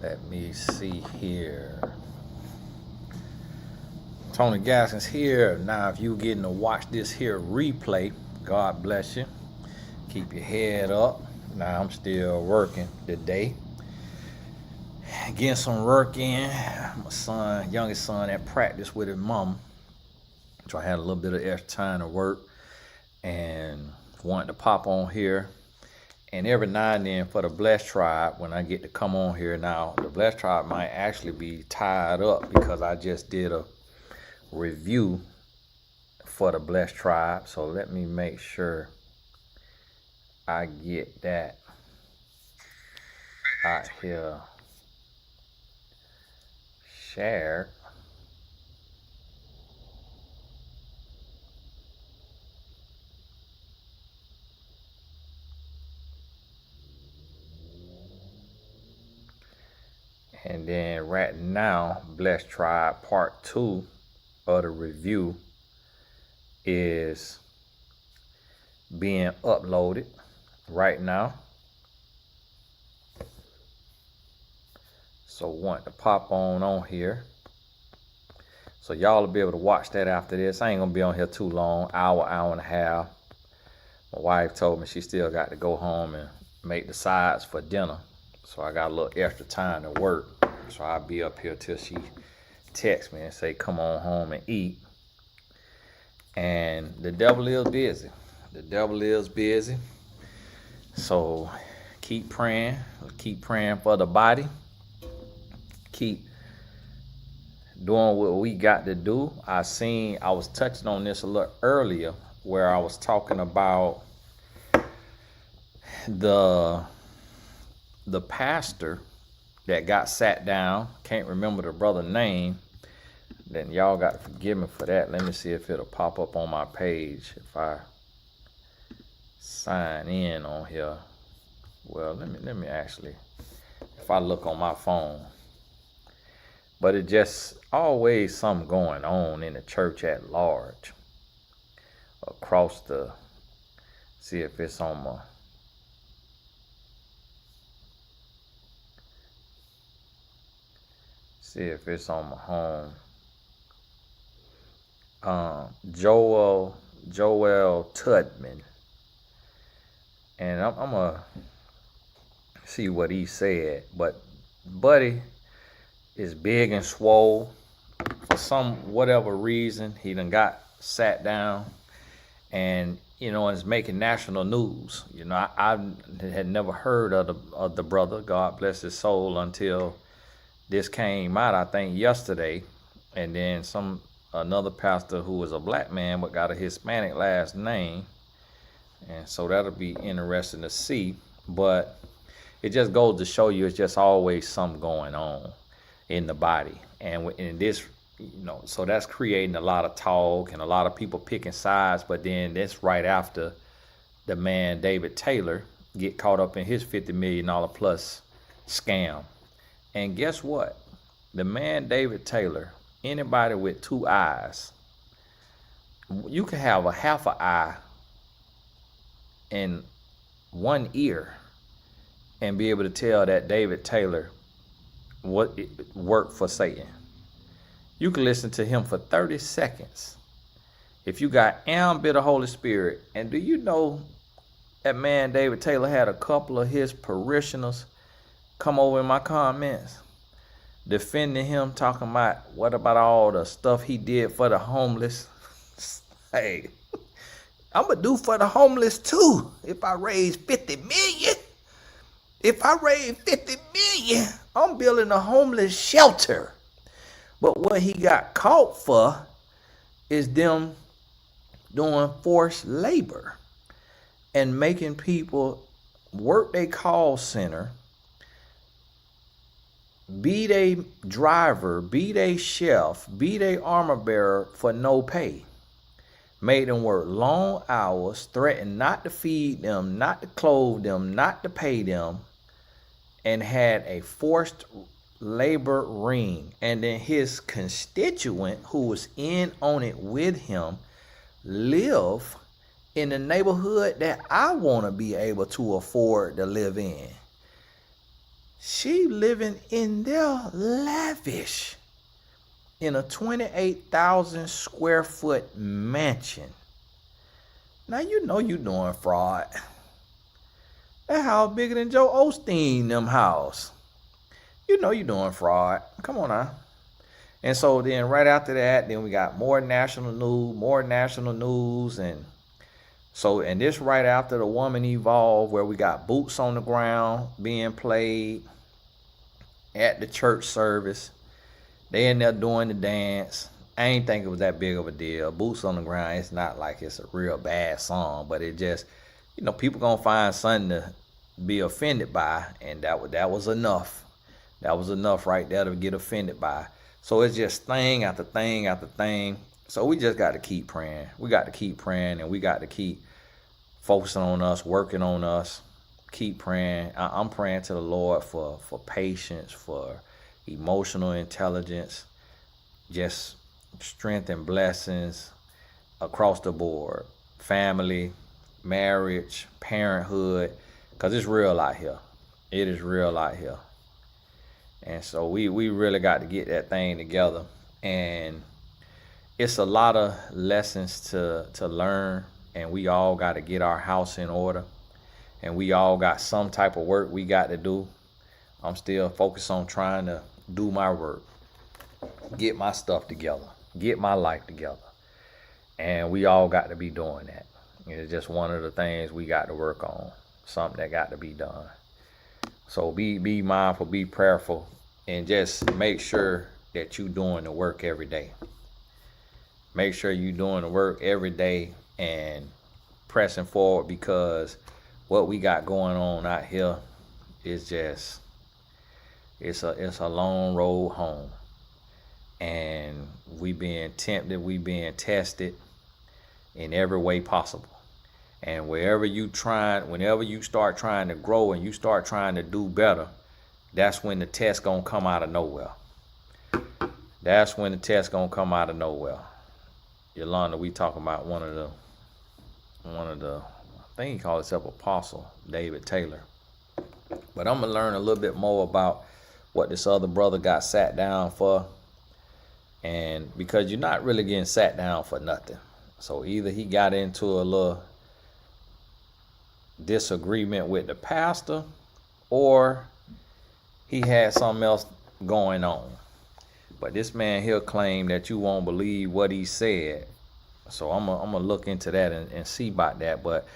Let me see here. Tony Gaskins here. Now, if you getting to watch this here replay, God bless you. Keep your head up. Now, I'm still working today. Getting some work in. My youngest son, at practice with his mom. So I had a little bit of extra time to work and wanted to pop on here. And every now and then for the Blessed Tribe, when I get to come on here now, the Blessed Tribe might actually be tied up because I just did a review for the Blessed Tribe. So let me make sure I get that out here shared. And then right now, Blessed Tribe Part 2 of the review is being uploaded right now. So want to pop on here. So y'all will be able to watch that after this. I ain't gonna be on here too long, hour and a half. My wife told me she still got to go home and make the sides for dinner. So I got a little extra time to work. So I'll be up here till she texts me and say, come on home and eat. And the devil is busy. The devil is busy. So keep praying. Keep praying for the body. Keep doing what we got to do. I was touching on this a little earlier where I was talking about the pastor that got sat down. Can't remember the brother's name. Then y'all got to forgive me for that. Let me see if it'll pop up on my page if I sign in on here. Well, let me actually, if I look on my phone. But it just always something going on in the church at large. Across see if it's on my, see if it's on my home. Joel Tudman. And I'm gonna see what he said. But buddy is big and swole. For whatever reason, he done got sat down and is making national news. I had never heard of the brother, God bless his soul, until this came out, I think yesterday. And then another pastor who was a black man but got a Hispanic last name. And so that'll be interesting to see. But it just goes to show you it's just always something going on in the body. And in this, so that's creating a lot of talk and a lot of people picking sides. But then that's right after the man David Taylor get caught up in his $50 million plus scam. And guess what? The man David Taylor, anybody with two eyes, you can have a half an eye and one ear and be able to tell that David Taylor worked for Satan. You can listen to him for 30 seconds. If you got bit of Holy Spirit, and do you know that man David Taylor had a couple of his parishioners come over in my comments defending him, talking about what about all the stuff he did for the homeless? Hey, I'm gonna do for the homeless too. If I raise 50 million, I'm building a homeless shelter. But what he got caught for is them doing forced labor and making people work their call center, be they driver, be they chef, be they armor bearer for no pay. Made them work long hours, threatened not to feed them, not to clothe them, not to pay them, and had a forced labor ring. And then his constituent who was in on it with him live in the neighborhood that I want to be able to afford to live in. She living in their lavish in a 28,000 square foot mansion. Now you know you doing fraud. That house bigger than Joe Osteen them house. You know you doing fraud. Come on now. And so then right after that, then we got more national news. And so, and this right after the Woman Evolved, where we got boots on the ground being played at the church service. They in there doing the dance. I ain't think it was that big of a deal. Boots on the ground, it's not like it's a real bad song, but it just, people gonna find something to be offended by, and that was enough. That was enough right there to get offended by. So it's just thing after thing after thing. So we just got to keep praying. We got to keep praying, and we got to keep focusing on us, working on us. Keep praying. I'm praying to the Lord for patience, for emotional intelligence, just strength and blessings across the board. Family, marriage, parenthood, because it's real out here. It is real out here. And so we really got to get that thing together. And it's a lot of lessons to learn, and we all got to get our house in order. And we all got some type of work we got to do. I'm still focused on trying to do my work, get my stuff together, get my life together. And we all got to be doing that. It's just one of the things we got to work on, something that got to be done. So be mindful, be prayerful, and just make sure that you doing the work every day. Make sure you doing the work every day and pressing forward, because what we got going on out here is just, it's a long road home. And we being tempted, we being tested in every way possible. And whenever you start trying to grow and you start trying to do better, that's when the test gonna come out of nowhere. That's when the test gonna come out of nowhere. Yolanda, we talking about one of the, I think he called himself Apostle, David Taylor. But I'm gonna learn a little bit more about what this other brother got sat down for. And because you're not really getting sat down for nothing. So either he got into a little disagreement with the pastor, or he had something else going on. But this man here claimed that you won't believe what he said. So I'm gonna look into that and see about that. But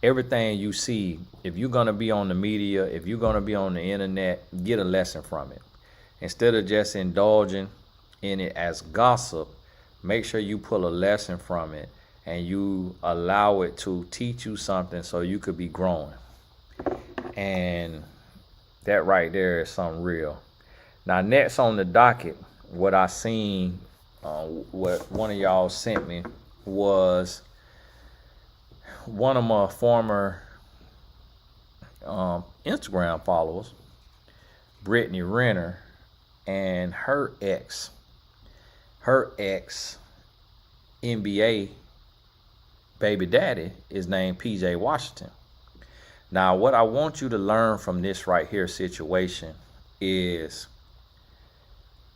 everything you see, if you're gonna be on the media, if you're gonna be on the internet, get a lesson from it. Instead of just indulging in it as gossip, make sure you pull a lesson from it and you allow it to teach you something so you could be growing. And that right there is something real. Now, next on the docket, what I seen, what one of y'all sent me, was one of my former Instagram followers, Brittany Renner, and her ex NBA baby daddy is named P.J. Washington. Now, what I want you to learn from this right here situation is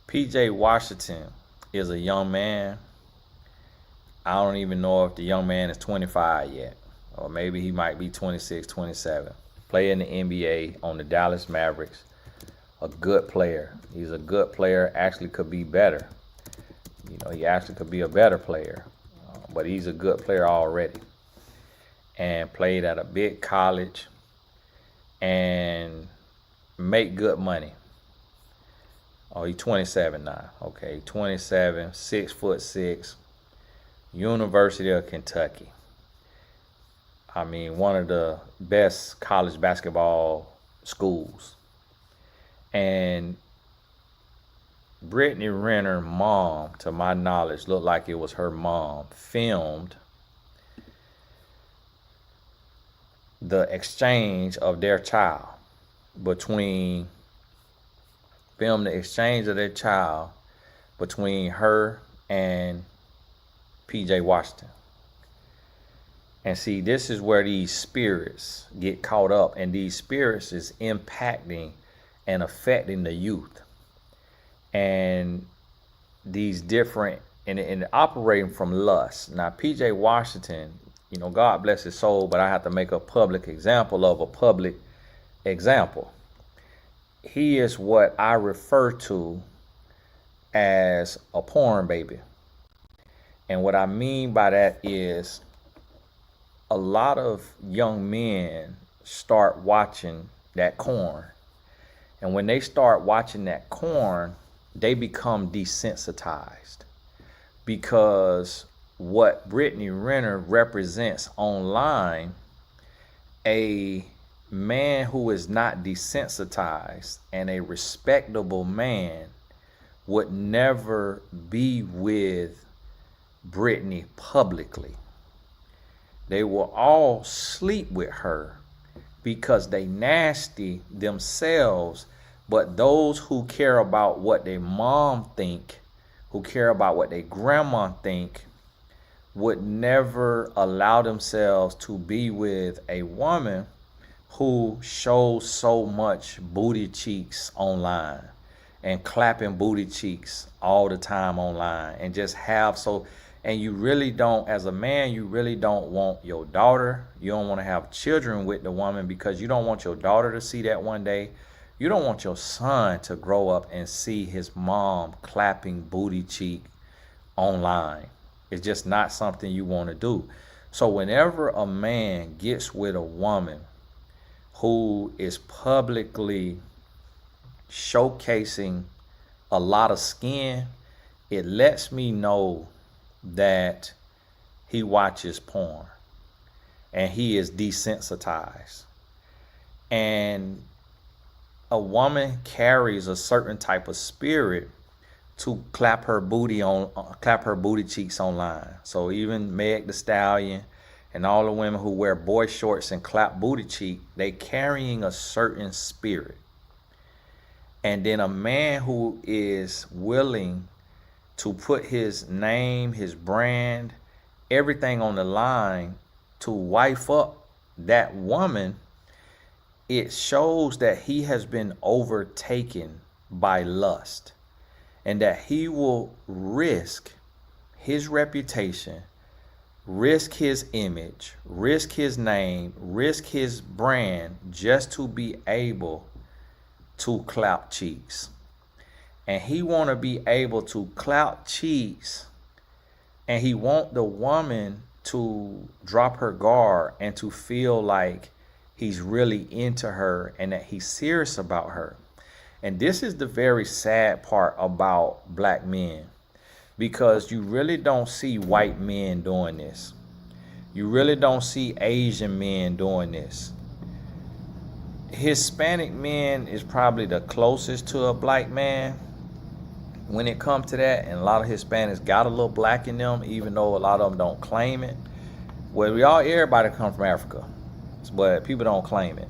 P.J. Washington is a young man. I don't even know if the young man is 25 yet, or maybe he might be 26, 27. Play in the NBA on the Dallas Mavericks. A good player. He's a good player, actually could be better. He actually could be a better player, but he's a good player already. And played at a big college and make good money. Oh, he's 27 now. Okay, 27, 6'6", University of Kentucky. I mean, one of the best college basketball schools. And Brittany Renner mom, to my knowledge, looked like it was her mom, filmed the exchange of their child between her and P.J. Washington. And see, this is where these spirits get caught up, and these spirits is impacting and affecting the youth. And these different, and operating from lust. Now, P.J. Washington, God bless his soul, but I have to make a public example of a public example. He is what I refer to as a porn baby. And what I mean by that is a lot of young men start watching that porn. And when they start watching that porn, they become desensitized, because what Brittany Renner represents online, a man who is not desensitized and a respectable man would never be with Brittany publicly. They will all sleep with her because they nasty themselves, but those who care about what their mom think, who care about what their grandma think, would never allow themselves to be with a woman who shows so much booty cheeks online and clapping booty cheeks all the time online, and just have so. And you really don't, as a man, you really don't want your daughter, you don't want to have children with the woman, because you don't want your daughter to see that one day. You don't want your son to grow up and see his mom clapping booty cheek online. It's just not something you want to do. So whenever a man gets with a woman who is publicly showcasing a lot of skin, it lets me know that he watches porn and he is desensitized. And a woman carries a certain type of spirit to clap her booty cheeks online. So even Meg the Stallion and all the women who wear boy shorts and clap booty cheek, they carrying a certain spirit. And then a man who is willing to put his name, his brand, everything on the line to wife up that woman, it shows that he has been overtaken by lust, and that he will risk his reputation, risk his image, risk his name, risk his brand, just to be able to clap cheeks. And he want to be able to clap cheeks, and he want the woman to drop her guard and to feel like he's really into her and that he's serious about her. And this is the very sad part about black men, because you really don't see white men doing this. You really don't see Asian men doing this. Hispanic men is probably the closest to a black man when it comes to that, and a lot of Hispanics got a little black in them, even though a lot of them don't claim it. Well, everybody come from Africa, but people don't claim it.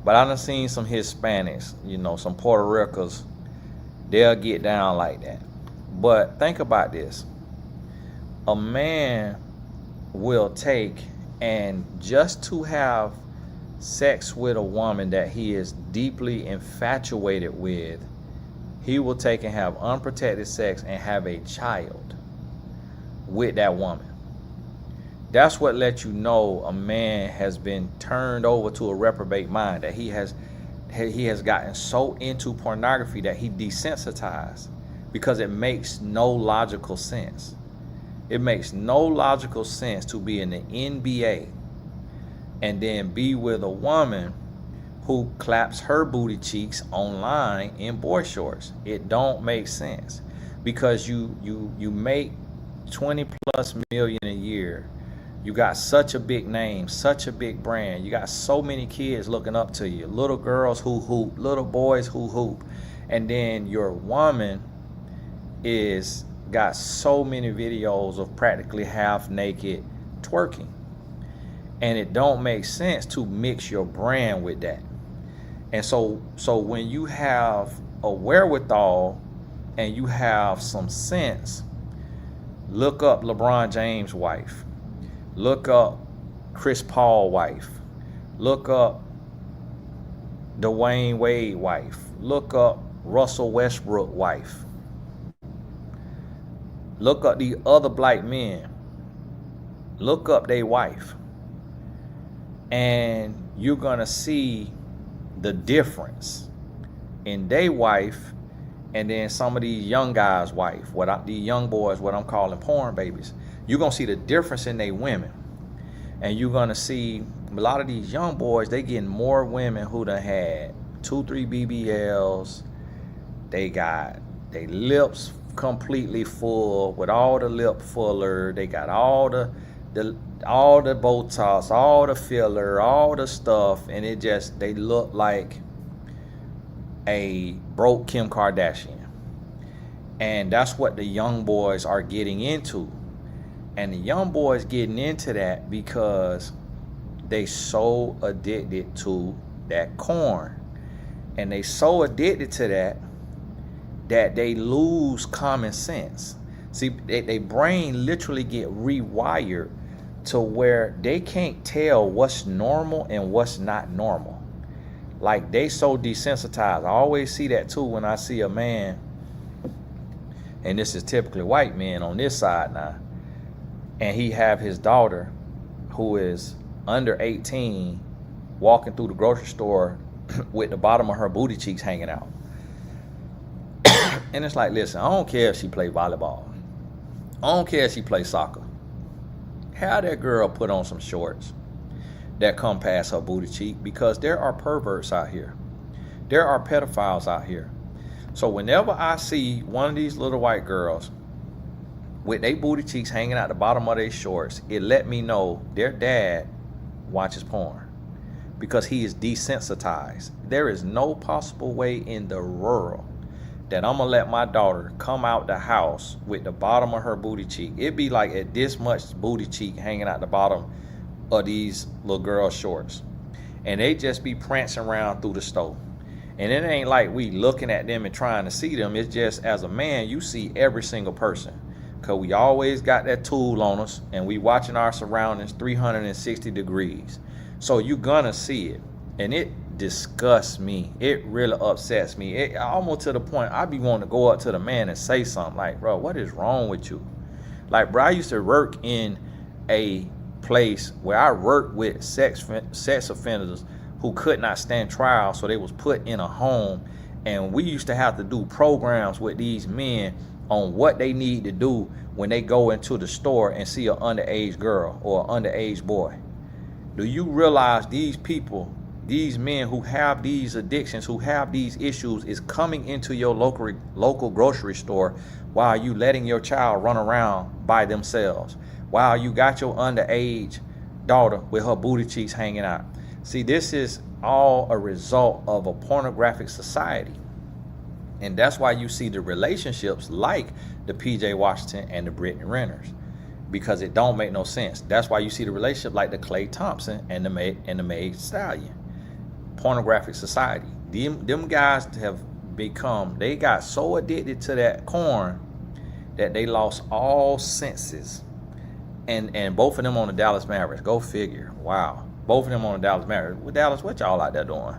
But I done seen some Hispanics, some Puerto Ricans, they'll get down like that. But think about this. A man will take, and just to have sex with a woman that he is deeply infatuated with, he will take and have unprotected sex and have a child with that woman. That's what lets you know a man has been turned over to a reprobate mind, that he has gotten so into pornography that he desensitized, because it makes no logical sense. It makes no logical sense to be in the NBA and then be with a woman who claps her booty cheeks online in boy shorts. It don't make sense, because you make 20 plus million a year. You got such a big name, such a big brand. You got so many kids looking up to you, little girls who hoop, little boys who hoop. And then your woman got so many videos of practically half naked twerking. And it don't make sense to mix your brand with that. And so when you have a wherewithal and you have some sense, look up LeBron James' wife. Look up Chris Paul's wife. Look up Dwayne Wade wife. Look up Russell Westbrook wife. Look up the other black men. Look up their wife. And you're going to see the difference in their wife and then some of these young guys' wife, these young boys, what I'm calling porn babies. You're going to see the difference in their women. And you're going to see a lot of these young boys, they getting more women who done had 2-3 BBLs. They got their lips completely full with all the lip fuller. They got all the Botox, all the filler, all the stuff, and they look like a broke Kim Kardashian. And that's what the young boys are getting into. And the young boys getting into that because they so addicted to that corn. And they so addicted to that they lose common sense. See, their brain literally get rewired to where they can't tell what's normal and what's not normal. Like, they so desensitized. I always see that too when I see a man, and this is typically white men on this side now, and he have his daughter who is under 18 walking through the grocery store with the bottom of her booty cheeks hanging out. And it's like, listen, I don't care if she play volleyball. I don't care if she play soccer. Have that girl put on some shorts that come past her booty cheek, because there are perverts out here. There are pedophiles out here. So whenever I see one of these little white girls with their booty cheeks hanging out the bottom of their shorts, it let me know their dad watches porn, because he is desensitized. There is no possible way in the world that I'm gonna let my daughter come out the house with the bottom of her booty cheek. It'd be like at this much booty cheek hanging out the bottom of these little girls' shorts. And they just be prancing around through the store. And it ain't like we looking at them and trying to see them. It's just, as a man, you see every single person. Because we always got that tool on us, and we watching our surroundings 360 degrees. So you gonna see it. And it disgusts me. It really upsets me. It almost to the point I be wanting to go up to the man and say something like, bro, what is wrong with you? Like, bro, I used to work in a place where I worked with sex offenders who could not stand trial, so they was put in a home, and we used to have to do programs with these men on what they need to do when they go into the store and see an underage girl or an underage boy. Do you realize these people, these men who have these addictions, who have these issues, is coming into your local grocery store while you letting your child run around by themselves, while you got your underage daughter with her booty cheeks hanging out? See, this is all a result of a pornographic society. And that's why you see the relationships like the PJ Washington and the Brittany Renners, because it don't make no sense. That's why you see the relationship like the Klay Thompson and the Meg Stallion. Pornographic society. Them guys have become, they got so addicted to that corn that they lost all senses. And both of them on the Dallas Mavericks. Go figure. Wow. Both of them on the Dallas Mavericks. Well, Dallas, what y'all out there doing?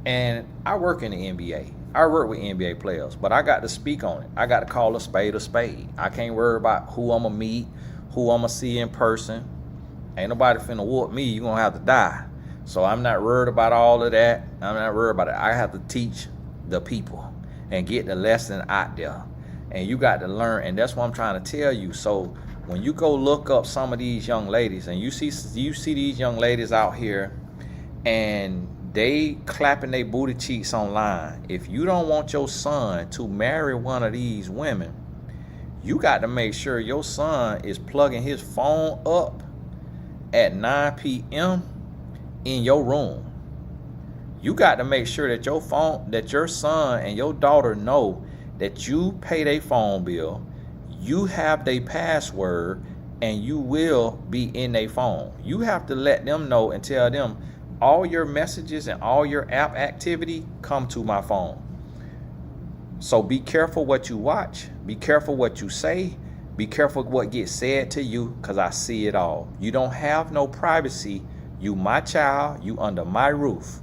And I work in the NBA. I work with NBA players, but I got to speak on it. I got to call a spade a spade. I can't worry about who I'm going to meet, who I'm going to see in person. Ain't nobody finna whoop me. You're going to have to die. So I'm not worried about all of that. I'm not worried about it. I have to teach the people and get the lesson out there. And you got to learn, and that's what I'm trying to tell you. So when you go look up some of these young ladies, and you see these young ladies out here, and they clapping their booty cheeks online. If you don't want your son to marry one of these women, you got to make sure your son is plugging his phone up at 9 p.m. in your room. You got to make sure that your son and your daughter know that you pay their phone bill, you have their password, and you will be in their phone. You have to let them know and tell them, all your messages and all your app activity come to my phone. So be careful what you watch. Be careful what you say. Be careful what gets said to you, because I see it all. You don't have no privacy. You my child. You under my roof.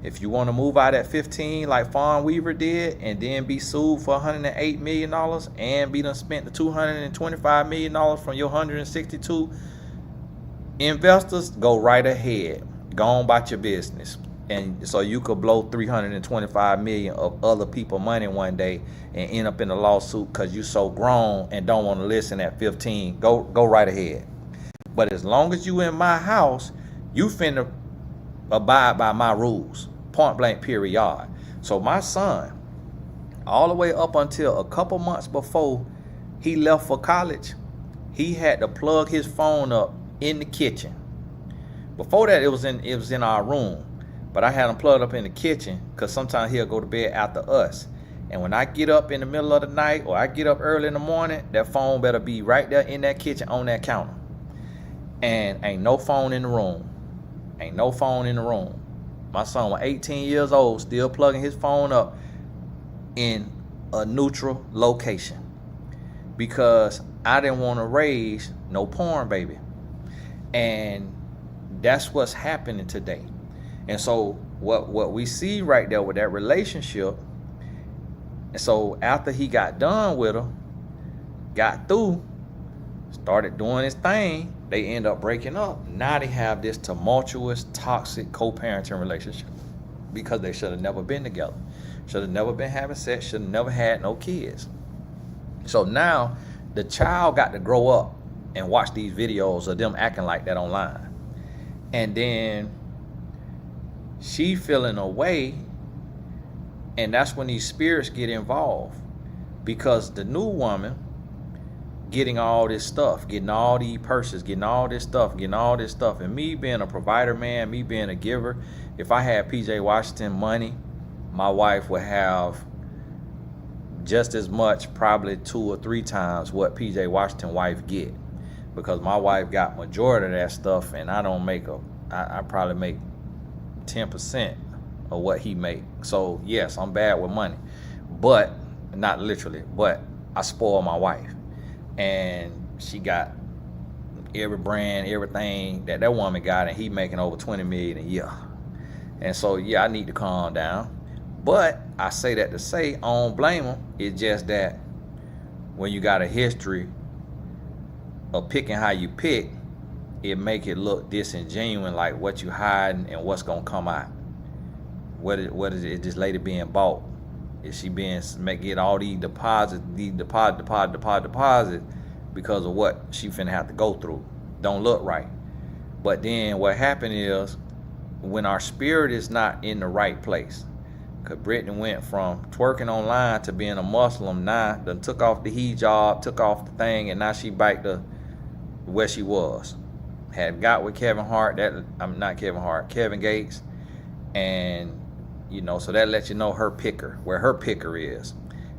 If you want to move out at 15 like Fawn Weaver did and then be sued for $108 million and be done spent the $225 million from your 162 investors, go right ahead. Go on about your business. And so you could blow $325 million of other people's money one day and end up in a lawsuit because you so grown and don't want to listen at 15. Go right ahead. But as long as you in my house, you finna abide by my rules. Point blank period. So my son, all the way up until a couple months before he left for college, he had to plug his phone up in the kitchen. Before that, it was in our room, but I had him plugged up in the kitchen because sometimes he'll go to bed after us. And when I get up in the middle of the night or I get up early in the morning, that phone better be right there in that kitchen on that counter. And ain't no phone in the room. Ain't no phone in the room. My son was 18 years old, still plugging his phone up in a neutral location because I didn't want to raise no porn baby. And that's what's happening today. And so what we see right there with that relationship, and so after he got done with her, got through, started doing his thing, they end up breaking up. Now they have this tumultuous, toxic co-parenting relationship because they should have never been together. Should have never been having sex, should have never had no kids. So now the child got to grow up and watch these videos of them acting like that online. And then she feeling away, and that's when these spirits get involved because the new woman getting all this stuff, getting all these purses, getting all this stuff, and me being a provider man, me being a giver, if I had PJ Washington money, my wife would have just as much, probably 2 or 3 times what PJ Washington wife get, because my wife got majority of that stuff, and I don't make I probably make 10% of what he make. So yes, I'm bad with money, but not literally, but I spoil my wife. And she got every brand, everything that woman got, and he making over 20 million a year. And so yeah, I need to calm down. But I say that to say I don't blame him. It's just that when you got a history of picking how you pick, it make it look disingenuous, like what you hiding and what's gonna come out. What is it? This lady being bought? Is she being get all these deposits, deposit because of what she finna have to go through? Don't look right. But then what happened is when our spirit is not in the right place, because Brittany went from twerking online to being a Muslim, now done took off the hijab, took off the thing, and now she back to where she was. Had got with Kevin Gates, and so that lets you know where her picker is.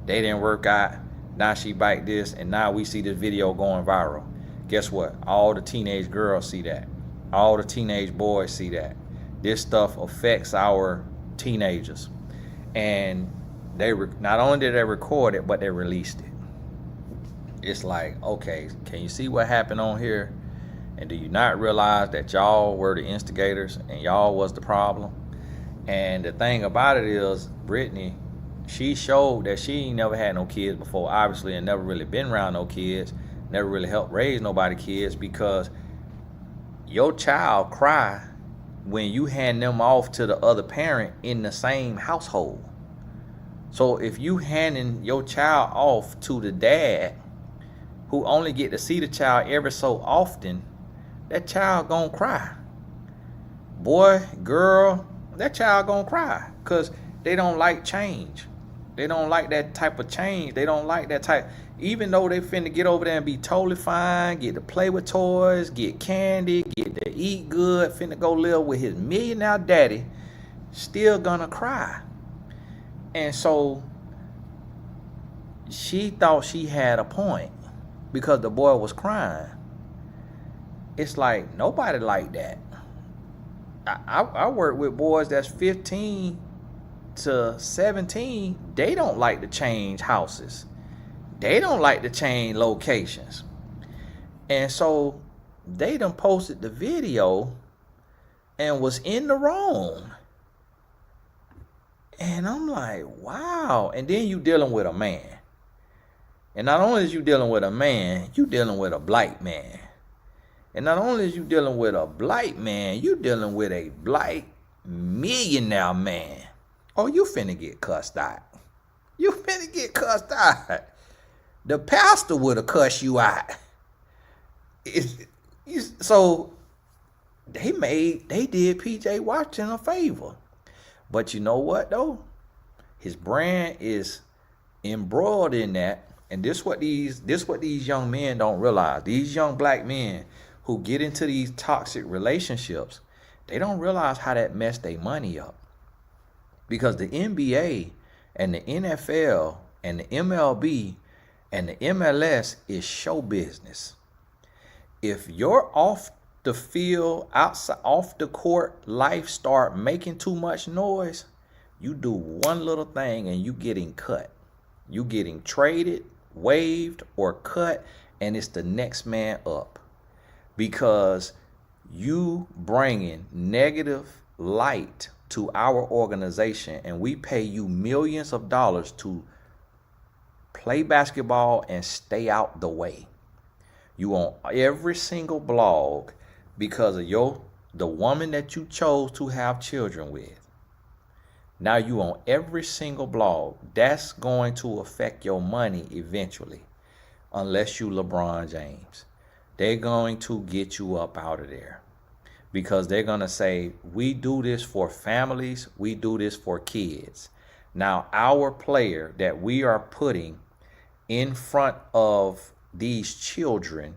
They didn't work out. Now she bite this, and now we see this video going viral. Guess what? All the teenage girls see that. All the teenage boys see that. This stuff affects our teenagers. And they not only did they record it, but they released it. It's like, okay, can you see what happened on here? And do you not realize that y'all were the instigators and y'all was the problem? And the thing about it is, Brittany, she showed that she ain't never had no kids before, obviously, and never really been around no kids, never really helped raise nobody kids, because your child cry when you hand them off to the other parent in the same household. So if you handing your child off to the dad, who only get to see the child every so often, that child gonna cry. Boy, girl, that child gonna cry, because they don't like change. They don't like that type of change. They don't like that type, even though they finna get over there and be totally fine, get to play with toys, get candy, get to eat good, finna go live with his millionaire daddy, still gonna cry. And so she thought she had a point because the boy was crying. It's like, nobody like that. I work with boys that's 15 to 17. They don't like to change houses. They don't like to change locations. And so they done posted the video and was in the wrong. And I'm like, wow. And then you dealing with a man. And not only is you dealing with a man, you dealing with a black man. And not only is you dealing with a black man, you dealing with a black millionaire man. Oh, you finna get cussed out. You finna get cussed out. The pastor would have cussed you out. So they did PJ Washington a favor. But you know what though? His brand is embroiled in that. And this what these young men don't realize. These young black men who get into these toxic relationships, they don't realize how that messed their money up. Because the NBA and the NFL and the MLB and the MLS is show business. If your off the field, outside, off the court life start making too much noise, you do one little thing and you getting cut. You getting traded, waived, or cut, and it's the next man up. Because you bringing negative light to our organization, and we pay you millions of dollars to play basketball and stay out the way. You on every single blog because of the woman that you chose to have children with. Now you on every single blog. That's going to affect your money eventually, unless you LeBron James. They're going to get you up out of there because they're going to say, we do this for families. We do this for kids. Now, our player that we are putting in front of these children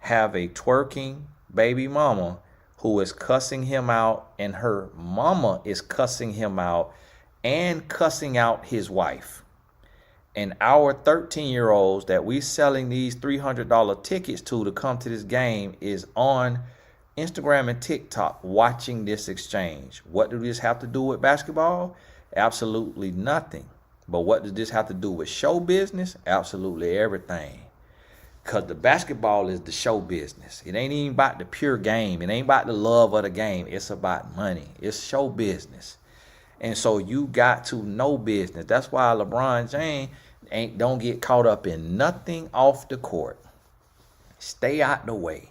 have a twerking baby mama who is cussing him out, and her mama is cussing him out and cussing out his wife. And our 13-year-olds that we selling these $300 tickets to come to this game is on Instagram and TikTok watching this exchange. What does this have to do with basketball? Absolutely nothing. But what does this have to do with show business? Absolutely everything. Because the basketball is the show business. It ain't even about the pure game. It ain't about the love of the game. It's about money. It's show business. And so you got to know business. That's why LeBron James don't get caught up in nothing off the court. Stay out the way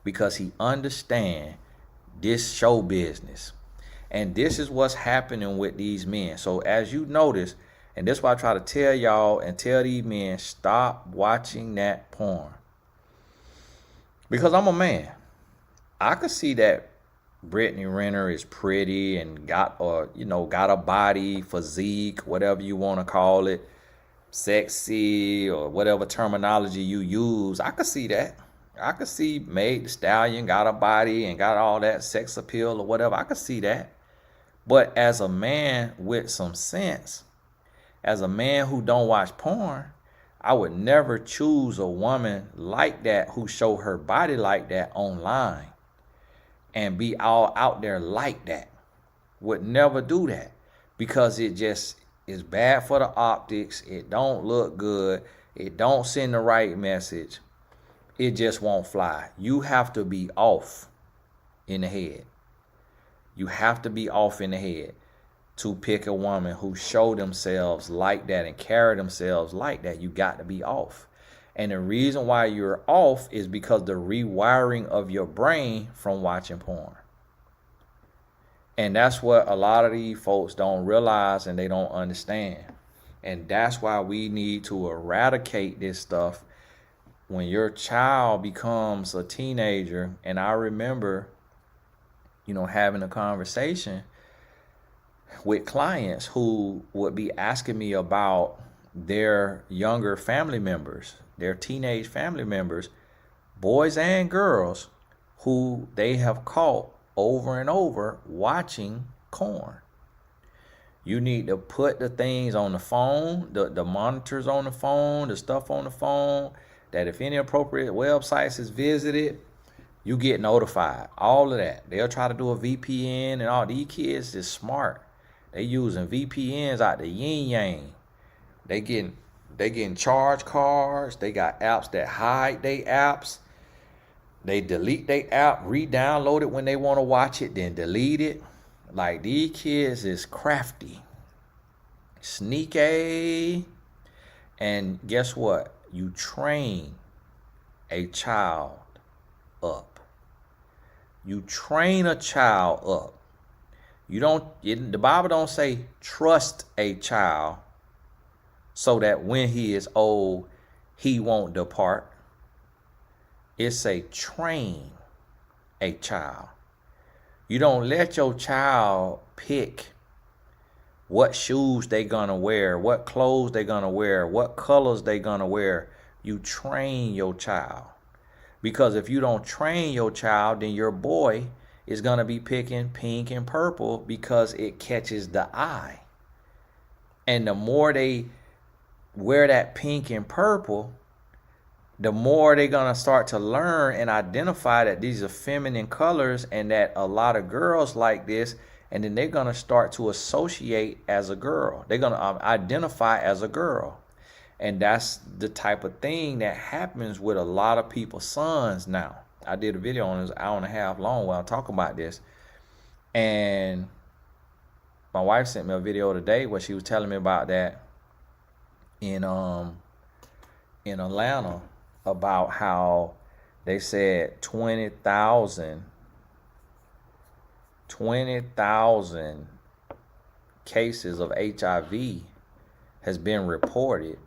because he understands this show business. And this is what's happening with these men. So as you notice, and this is why I try to tell y'all and tell these men, stop watching that porn. Because I'm a man. I could see that Brittany Renner is pretty and got a body, physique, whatever you want to call it, sexy or whatever terminology you use. I could see that. I could see Meg Thee Stallion got a body and got all that sex appeal or whatever. I could see that. But as a man with some sense, as a man who don't watch porn, I would never choose a woman like that who show her body like that online and be all out there like that. Would never do that because it just is bad for the optics. It don't look good. It don't send the right message. It just won't fly. You have to be off in the head. You have to be off in the head to pick a woman who show themselves like that and carry themselves like that. You got to be off. And the reason why you're off is because the rewiring of your brain from watching porn. And that's what a lot of these folks don't realize and they don't understand. And that's why we need to eradicate this stuff when your child becomes a teenager. And I remember, having a conversation with clients who would be asking me about their younger family members, their teenage family members, boys and girls, who they have caught over and over watching porn. You need to put the things on the phone, the monitors on the phone, the stuff on the phone, that if any appropriate websites is visited, you get notified. All of that. They'll try to do a VPN and all. These kids is smart. They using VPNs out the yin yang. They getting charge cards. They got apps that hide they apps. They delete their app, re-download it when they want to watch it, then delete it. Like, these kids is crafty, sneaky, and guess what? You train a child up. You train a child up. The Bible don't say trust a child so that when he is old, he won't depart. It say train a child. You don't let your child pick what shoes they gonna wear, what clothes they gonna wear, what colors they gonna wear. You train your child. Because if you don't train your child, then your boy is gonna be picking pink and purple because it catches the eye. And the more they wear that pink and purple, the more they're going to start to learn and identify that these are feminine colors and that a lot of girls like this. And then they're going to start to associate as a girl. They're going to identify as a girl. And that's the type of thing that happens with a lot of people's sons now. I did a video on this, an hour and a half long, while I'm talking about this. And my wife sent me a video today where she was telling me about that in Atlanta, about how they said 20,000 cases of HIV has been reported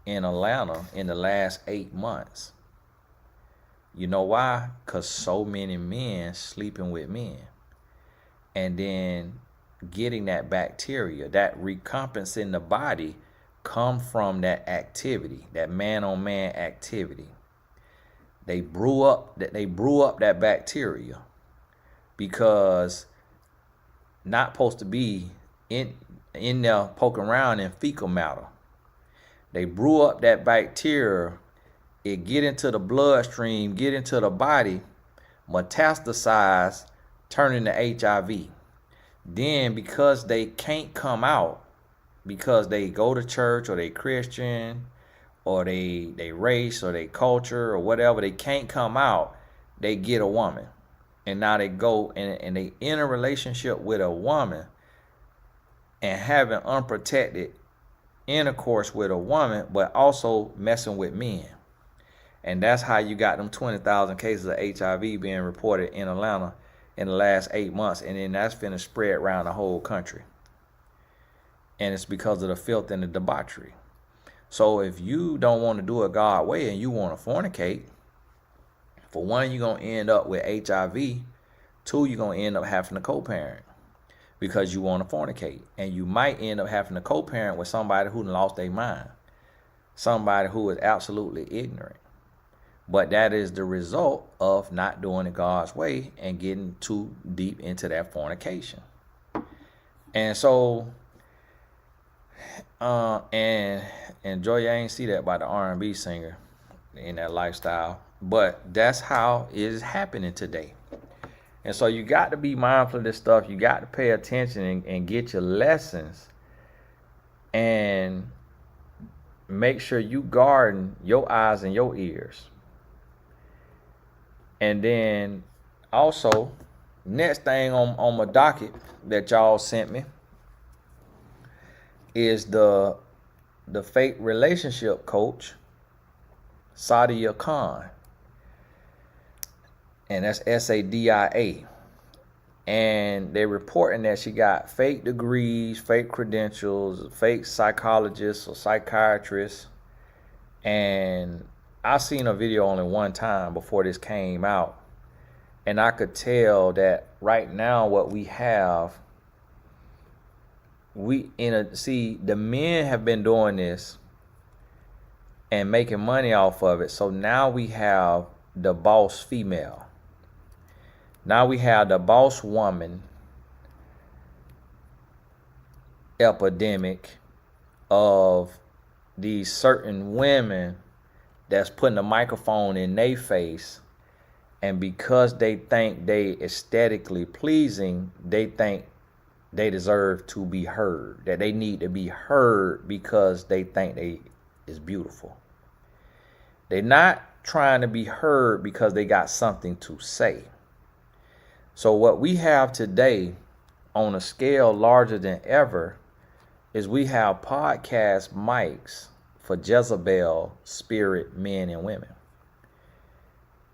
in Atlanta in the last 8 months. You know why? Because so many men sleeping with men. And then getting that bacteria, that recompense in the body, come from that activity, that man-on-man activity. They brew up that bacteria because not supposed to be in there poking around in fecal matter. They brew up that bacteria, it get into the bloodstream, get into the body, metastasize, turn into HIV. Then because they can't come out, because they go to church or they Christian or they race or they culture or whatever, they can't come out, they get a woman. And now they go and they in a relationship with a woman and having unprotected intercourse with a woman, but also messing with men. And that's how you got them 20,000 cases of HIV being reported in Atlanta in the last 8 months. And then that's finna spread around the whole country. And it's because of the filth and the debauchery. So if you don't want to do it God's way and you want to fornicate, for one, you're going to end up with HIV. Two, you're going to end up having to co-parent because you want to fornicate. And you might end up having to co-parent with somebody who lost their mind. Somebody who is absolutely ignorant. But that is the result of not doing it God's way and getting too deep into that fornication. And so... and Joy, I ain't see that by the R&B singer in that lifestyle, but that's how it is happening today. And so you got to be mindful of this stuff. You got to pay attention and get your lessons and make sure you guarding your eyes and your ears. And then also, next thing on my docket that y'all sent me is the fake relationship coach, Sadia Khan. And that's Sadia. And they're reporting that she got fake degrees, fake credentials, fake psychologists or psychiatrists. And I seen a video only one time before this came out. And I could tell that right now what we have, the men have been doing this and making money off of it. So now we have the boss female. Now we have the boss woman epidemic of these certain women that's putting a microphone in their face, and because they think they aesthetically pleasing, they think they deserve to be heard, that they need to be heard because they think they is beautiful. They're not trying to be heard because they got something to say. So what we have today on a scale larger than ever is we have podcast mics for Jezebel spirit men and women.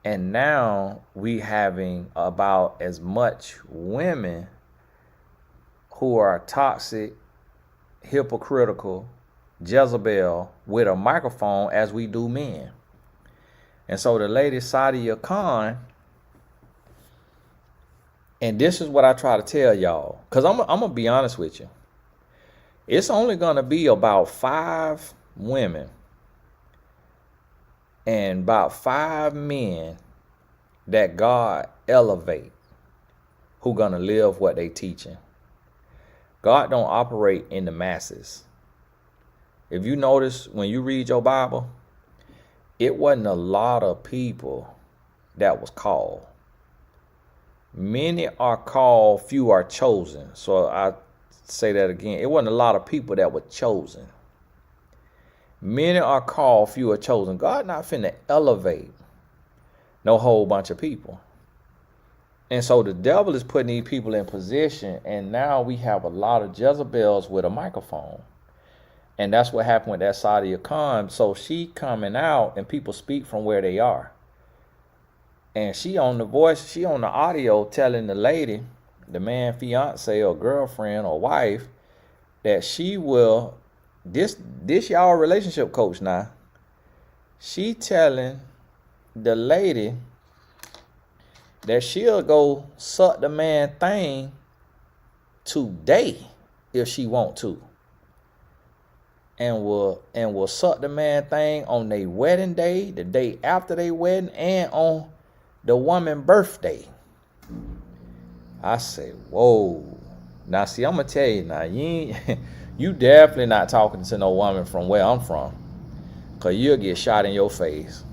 And now we having about as much women who are toxic, hypocritical, Jezebel with a microphone as we do men. And so the lady Sadia Khan, and this is what I try to tell y'all, because I'm going to be honest with you. It's only going to be about 5 women and about 5 men that God elevate who going to live what they teaching. God don't operate in the masses. If you notice when you read your Bible, it wasn't a lot of people that was called. Many are called, few are chosen. So I say that again. It wasn't a lot of people that were chosen. Many are called, few are chosen. God not finna elevate no whole bunch of people. And so the devil is putting these people in position, and now we have a lot of Jezebels with a microphone. And that's what happened with that Sadia Khan. So she coming out, and people speak from where they are. And she on the voice, she on the audio telling the lady, the man, fiance or girlfriend or wife, that she will, this y'all relationship coach now, she telling the lady that she'll go suck the man thing today if she want to. And will suck the man thing on their wedding day, the day after their wedding, and on the woman's birthday. I say, whoa. Now see, I'm gonna tell you now, you definitely not talking to no woman from where I'm from. Cause you'll get shot in your face.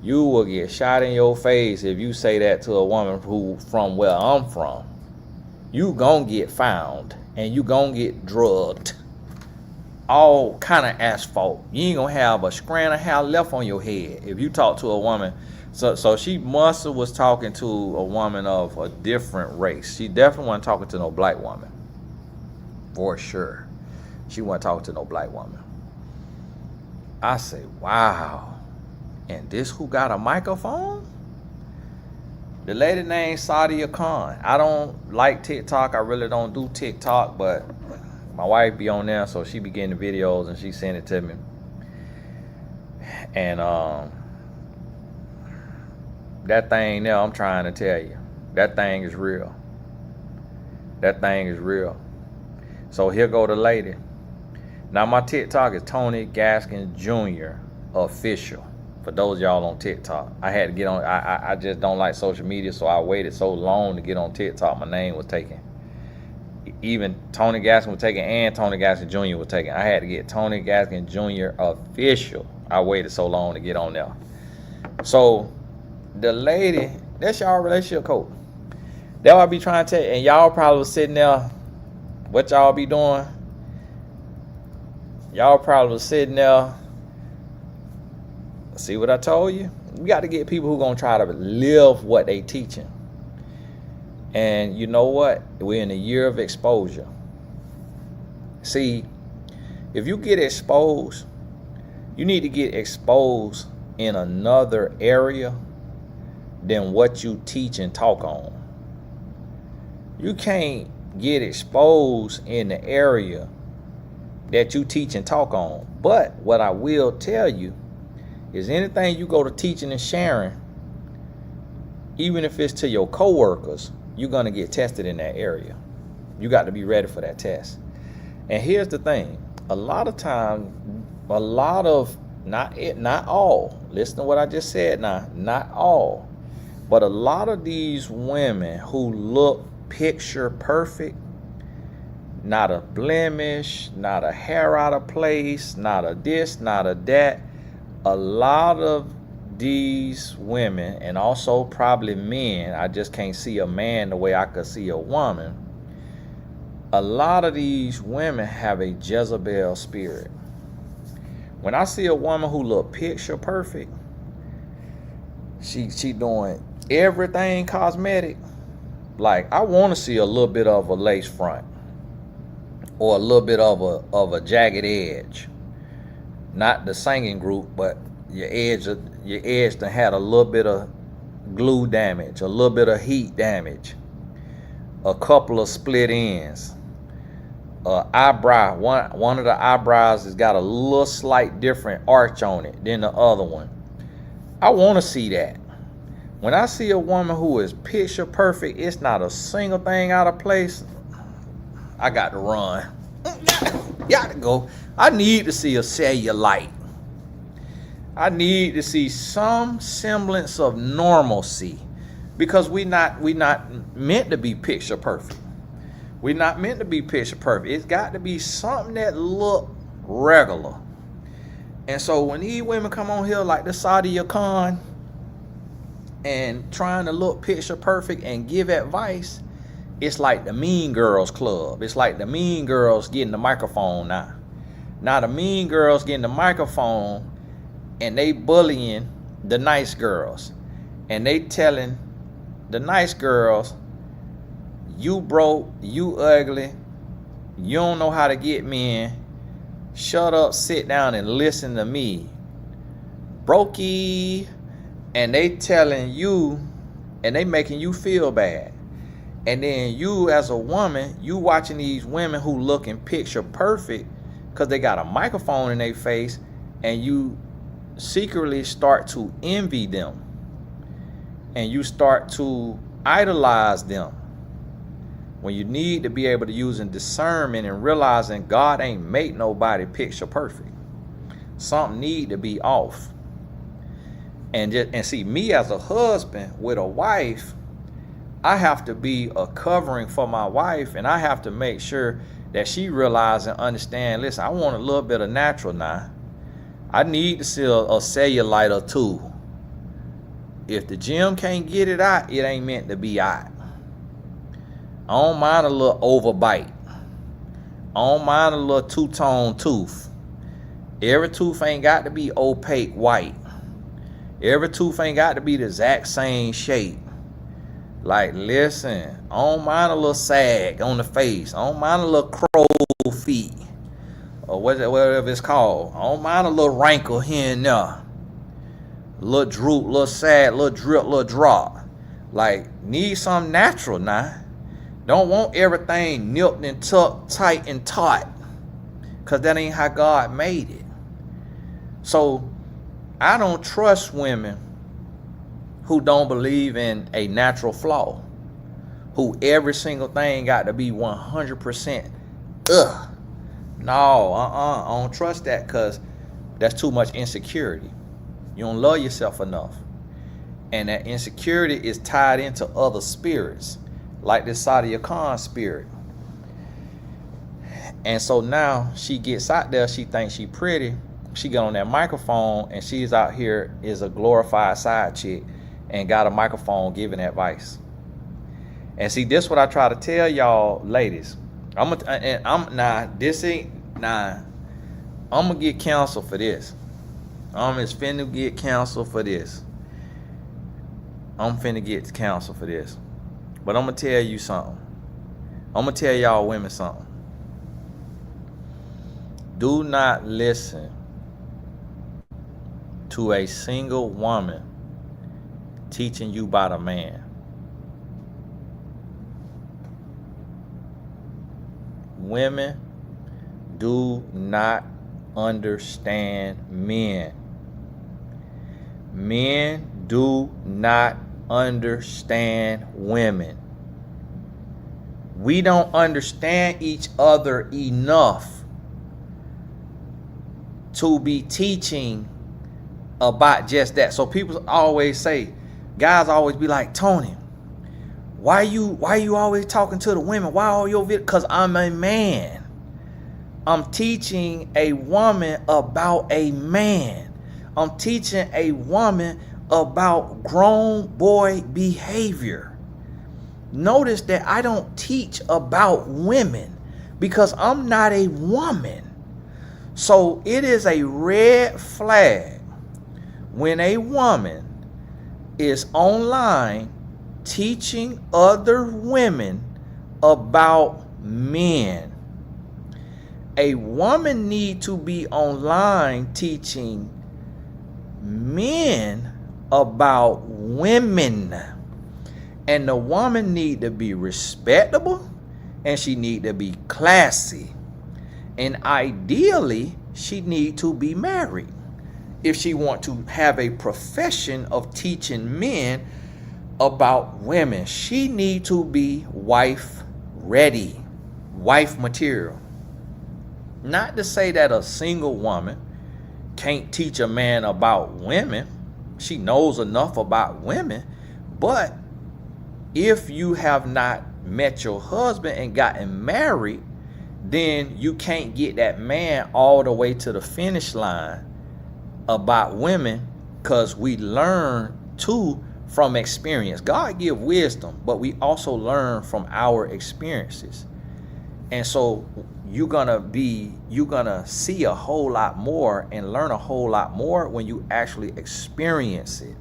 You will get shot in your face if you say that to a woman who from where I'm from. You gonna get found and you gonna get drugged. All kind of asphalt. You ain't gonna have a strand of hair left on your head if you talk to a woman. So she must have was talking to a woman of a different race. She definitely wasn't talking to no black woman. For sure. She wasn't talking to no black woman. I say, wow. And this who got a microphone? The lady named Sadia Khan. I don't like TikTok. I really don't do TikTok, but my wife be on there, so she be getting the videos and she sent it to me. And that thing there, I'm trying to tell you, that thing is real. That thing is real. So here go the lady. Now my TikTok is Tony Gaskins Jr. official. For those of y'all on TikTok, I had to get on. I just don't like social media, so I waited so long to get on TikTok. My name was taken. Even Tony Gaskins was taken, and Tony Gaskins Jr. was taken. I had to get Tony Gaskins Jr. official. I waited so long to get on there. So the lady, that's y'all relationship coach. That's what I be trying to tell you. And y'all probably was sitting there. What y'all be doing? Y'all probably was sitting there. See what I told you? We got to get people who going to try to live what they teaching. And you know what? We're in a year of exposure. See, if you get exposed, you need to get exposed in another area than what you teach and talk on. You can't get exposed in the area that you teach and talk on. But what I will tell you is anything you go to teaching and sharing, even if it's to your coworkers, you're going to get tested in that area. You got to be ready for that test. And here's the thing. A lot of times, not all, listen to what I just said now, not all, but a lot of these women who look picture perfect, not a blemish, not a hair out of place, not a this, not a that, a lot of these women, and also probably men, I just can't see a man the way I could see a woman. A lot of these women have a Jezebel spirit. When I see a woman who look picture perfect, she doing everything cosmetic, Like, I want to see a little bit of a lace front or a little bit of a jagged edge. Not the singing group, but your edge done had a little bit of glue damage, a little bit of heat damage, a couple of split ends, eyebrow. One of the eyebrows has got a little slight different arch on it than the other one. I want to see that. When I see a woman who is picture perfect, it's not a single thing out of place, I got to run. Got to go. I need to see a cellulite. I need to see some semblance of normalcy, because we not meant to be picture perfect. We're not meant to be picture perfect. It's got to be something that look regular. And so when these women come on here like the Sadia Khan and trying to look picture perfect and give advice, it's like the Mean Girls Club. It's like the Mean Girls getting the microphone now. Now the Mean Girls getting the microphone and they bullying the nice girls. And they telling the nice girls, you broke, you ugly, you don't know how to get men. Shut up, sit down and listen to me. Brokey. And they telling you, and they making you feel bad. And then you as a woman, you watching these women who looking picture perfect because they got a microphone in their face, and you secretly start to envy them. And you start to idolize them. When you need to be able to use discernment and realizing God ain't make nobody picture perfect. Something need to be off. And see, me as a husband with a wife, I have to be a covering for my wife, and I have to make sure that she realizes and understand, listen, I want a little bit of natural now. I need to see a cellulite or two. If the gym can't get it out, it ain't meant to be out. I don't mind a little overbite. I don't mind a little two-tone tooth. Every tooth ain't got to be opaque white. Every tooth ain't got to be the exact same shape. Like, listen, I don't mind a little sag on the face. I don't mind a little crow feet. Or whatever it's called. I don't mind a little wrinkle here and there. A little droop, little sag, little drip, little drop. Like, need something natural now. Don't want everything nipped and tucked, tight and taut. Because that ain't how God made it. So, I don't trust women who don't believe in a natural flaw. Who every single thing got to be 100%. No, I don't trust that, because that's too much insecurity. You don't love yourself enough. And that insecurity is tied into other spirits. Like this Sadia Khan spirit. And so now she gets out there, she thinks she pretty. She got on that microphone and she's out here is a glorified side chick and got a microphone giving advice. And see, this what I try to tell y'all ladies. I'm gonna get canceled for this. I'm just finna get canceled for this. I'm finna get canceled for this. But I'm going to tell you something. I'm going to tell y'all women something. Do not listen to a single woman teaching you about a man. Women do not understand men. Men do not understand women. We don't understand each other enough to be teaching about just that. So people always say, guys always be like, Tony, why you always talking to the women? Why all your videos? Because I'm a man. I'm teaching a woman about a man. I'm teaching a woman about grown boy behavior. Notice that I don't teach about women because I'm not a woman. So it is a red flag when a woman is online teaching other women about men. A woman need to be online teaching men about women. And the woman need to be respectable, and she need to be classy. And ideally, she need to be married if she want to have a profession of teaching men about women. She need to be wife ready, wife material. Not to say that a single woman can't teach a man about women. She knows enough about women. But if you have not met your husband and gotten married, then you can't get that man all the way to the finish line about women, because we learn too from experience. God give wisdom, but we also learn from our experiences. And so you're gonna see a whole lot more and learn a whole lot more when you actually experience it.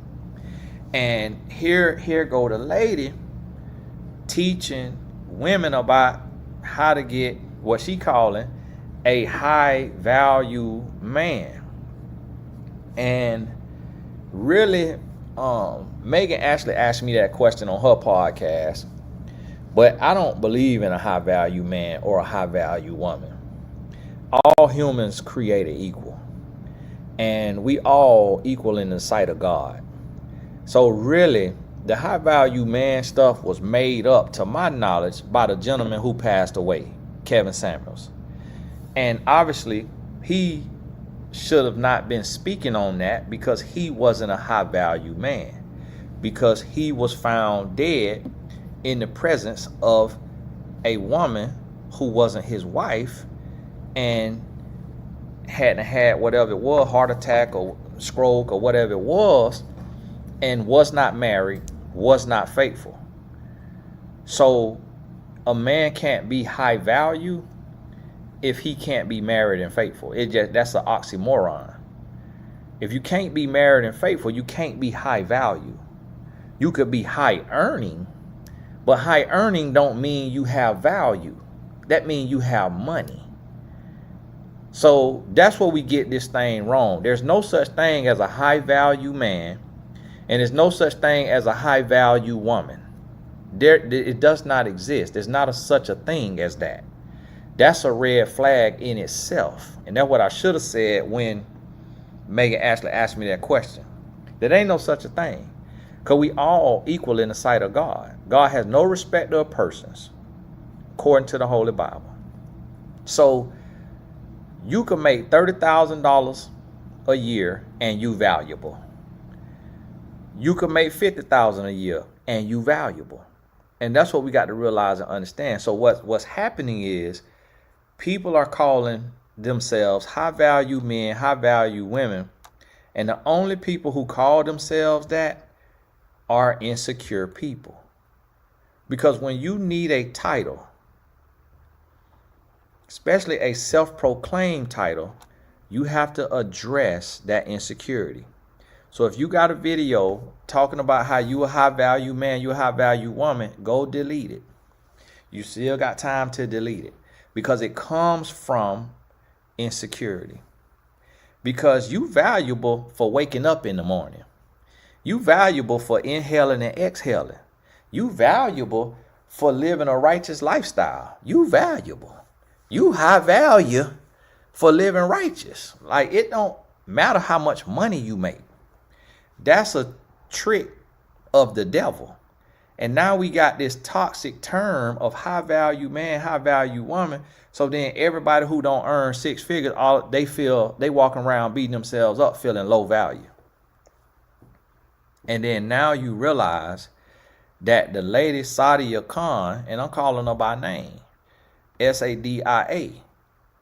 And here go the lady teaching women about how to get what she calling a high value man. And really, Megan actually asked me that question on her podcast, but I don't believe in a high value man or a high value woman. All humans created equal, and we all equal in the sight of God. So really, the high value man stuff was made up, to my knowledge, by the gentleman who passed away, Kevin Samuels. And obviously, he should have not been speaking on that, because he wasn't a high value man, because he was found dead in the presence of a woman who wasn't his wife and hadn't had whatever it was, heart attack or stroke or whatever it was, and was not married, was not faithful. So a man can't be high value if he can't be married and faithful. That's an oxymoron. If you can't be married and faithful, you can't be high value. You could be high earning, but high earning don't mean you have value. That means you have money. So that's where we get this thing wrong. There's no such thing as a high value man, and there's no such thing as a high value woman. It does not exist. There's not such a thing as that. That's a red flag in itself. And that's what I should have said when Megan actually asked me that question. There ain't no such a thing, because we all equal in the sight of God. God has no respect of persons, according to the Holy Bible. So you can make $30,000 a year and you valuable. You can make $50,000 a year and you valuable. And that's what we got to realize and understand. So what's happening is people are calling themselves high value men, high value women. And the only people who call themselves that are insecure people. Because when you need a title, especially a self-proclaimed title, you have to address that insecurity. So if you got a video talking about how you a high value man, you a high value woman, go delete it. You still got time to delete it, because it comes from insecurity. Because you valuable for waking up in the morning. You valuable for inhaling and exhaling. You valuable for living a righteous lifestyle. You valuable. You high value for living righteous. Like, it don't matter how much money you make. That's a trick of the devil. And now we got this toxic term of high value man, high value woman. So then everybody who don't earn six figures, they walking around beating themselves up, feeling low value. And then now you realize that the lady Sadia Khan, and I'm calling her by name, Sadia,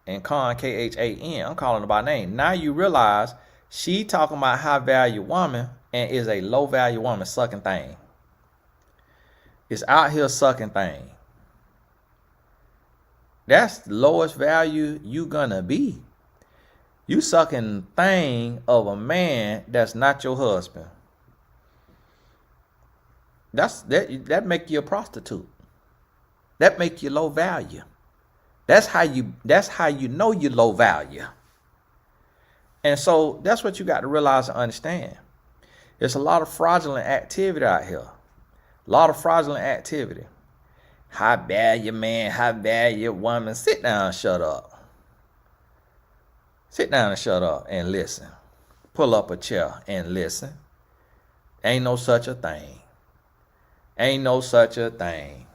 and Khan, Khan, I'm calling her by name. Now you realize she talking about high value woman and is a low value woman sucking thing. It's out here sucking thing. That's the lowest value you gonna be. You sucking thing of a man that's not your husband. That make you a prostitute. That make you low value. That's how you know you're low value. And so that's what you got to realize and understand. There's a lot of fraudulent activity out here. A lot of fraudulent activity. High value man, high value woman. Sit down and shut up. Sit down and shut up and listen. Pull up a chair and listen. Ain't no such a thing. Ain't no such a thing.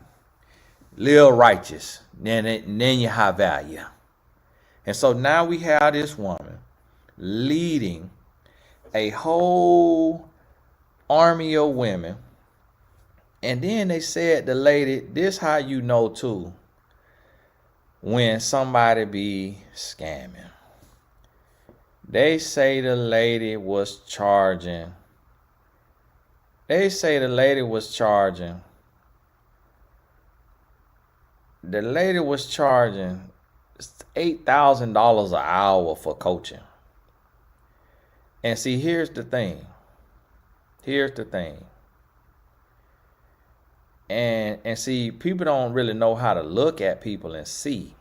Live righteous. Then you high value. And so now we have this woman leading a whole army of women. And then they said the lady, this how you know too when somebody be scamming. They say the lady was charging. The lady was charging $8,000 an hour for coaching. And see, here's the thing. And see, people don't really know how to look at people and see.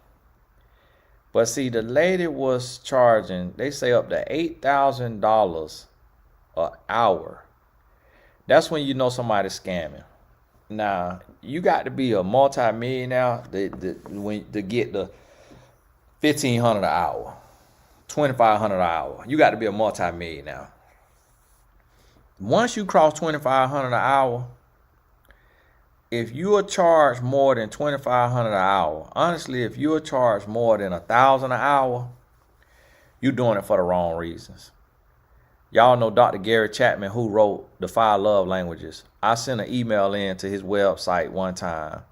But see, the lady was charging, they say up to $8,000 an hour. That's when you know somebody's scamming. Now, you got to be a multi-millionaire to get the $1,500 an hour, $2,500 an hour. You got to be a multi-millionaire. Once you cross $2,500 an hour, if you are charged more than $2,500 an hour, honestly, if you are charged more than $1,000 an hour, you're doing it for the wrong reasons. Y'all know Dr. Gary Chapman, who wrote The 5 Love Languages. I sent an email in to his website one time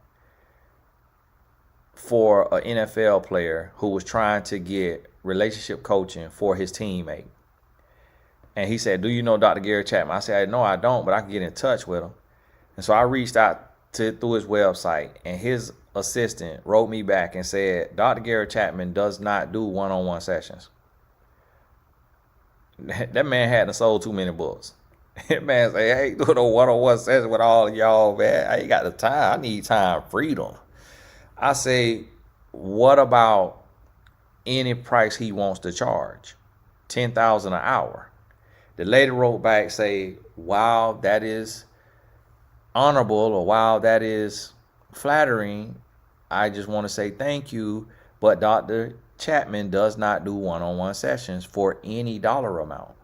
for an NFL player who was trying to get relationship coaching for his teammate. And he said, do you know Dr. Gary Chapman? I said, no, I don't, but I can get in touch with him. And so I reached out through his website, and his assistant wrote me back and said, Dr. Gary Chapman does not do one-on-one sessions. That man hadn't sold too many books. That man say, I ain't doing no one-on-one session with all of y'all, man. I ain't got the time. I need time freedom. I say, what about any price he wants to charge? $10,000 an hour. The lady wrote back, say, wow, that is honorable, or wow, that is flattering. I just want to say thank you, but Dr. Chapman does not do one-on-one sessions for any dollar amount.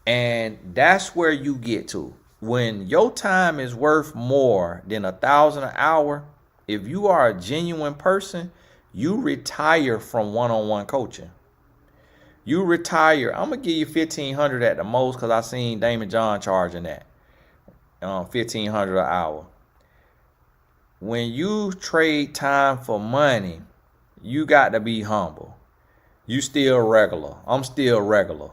And that's where you get to. When your time is worth more than $1,000 an hour, if you are a genuine person, you retire from one-on-one coaching. You retire. I'm going to give you $1,500 at the most, because I seen Damon John charging that. $1,500 an hour. When you trade time for money, you got to be humble. You still regular. I'm still regular.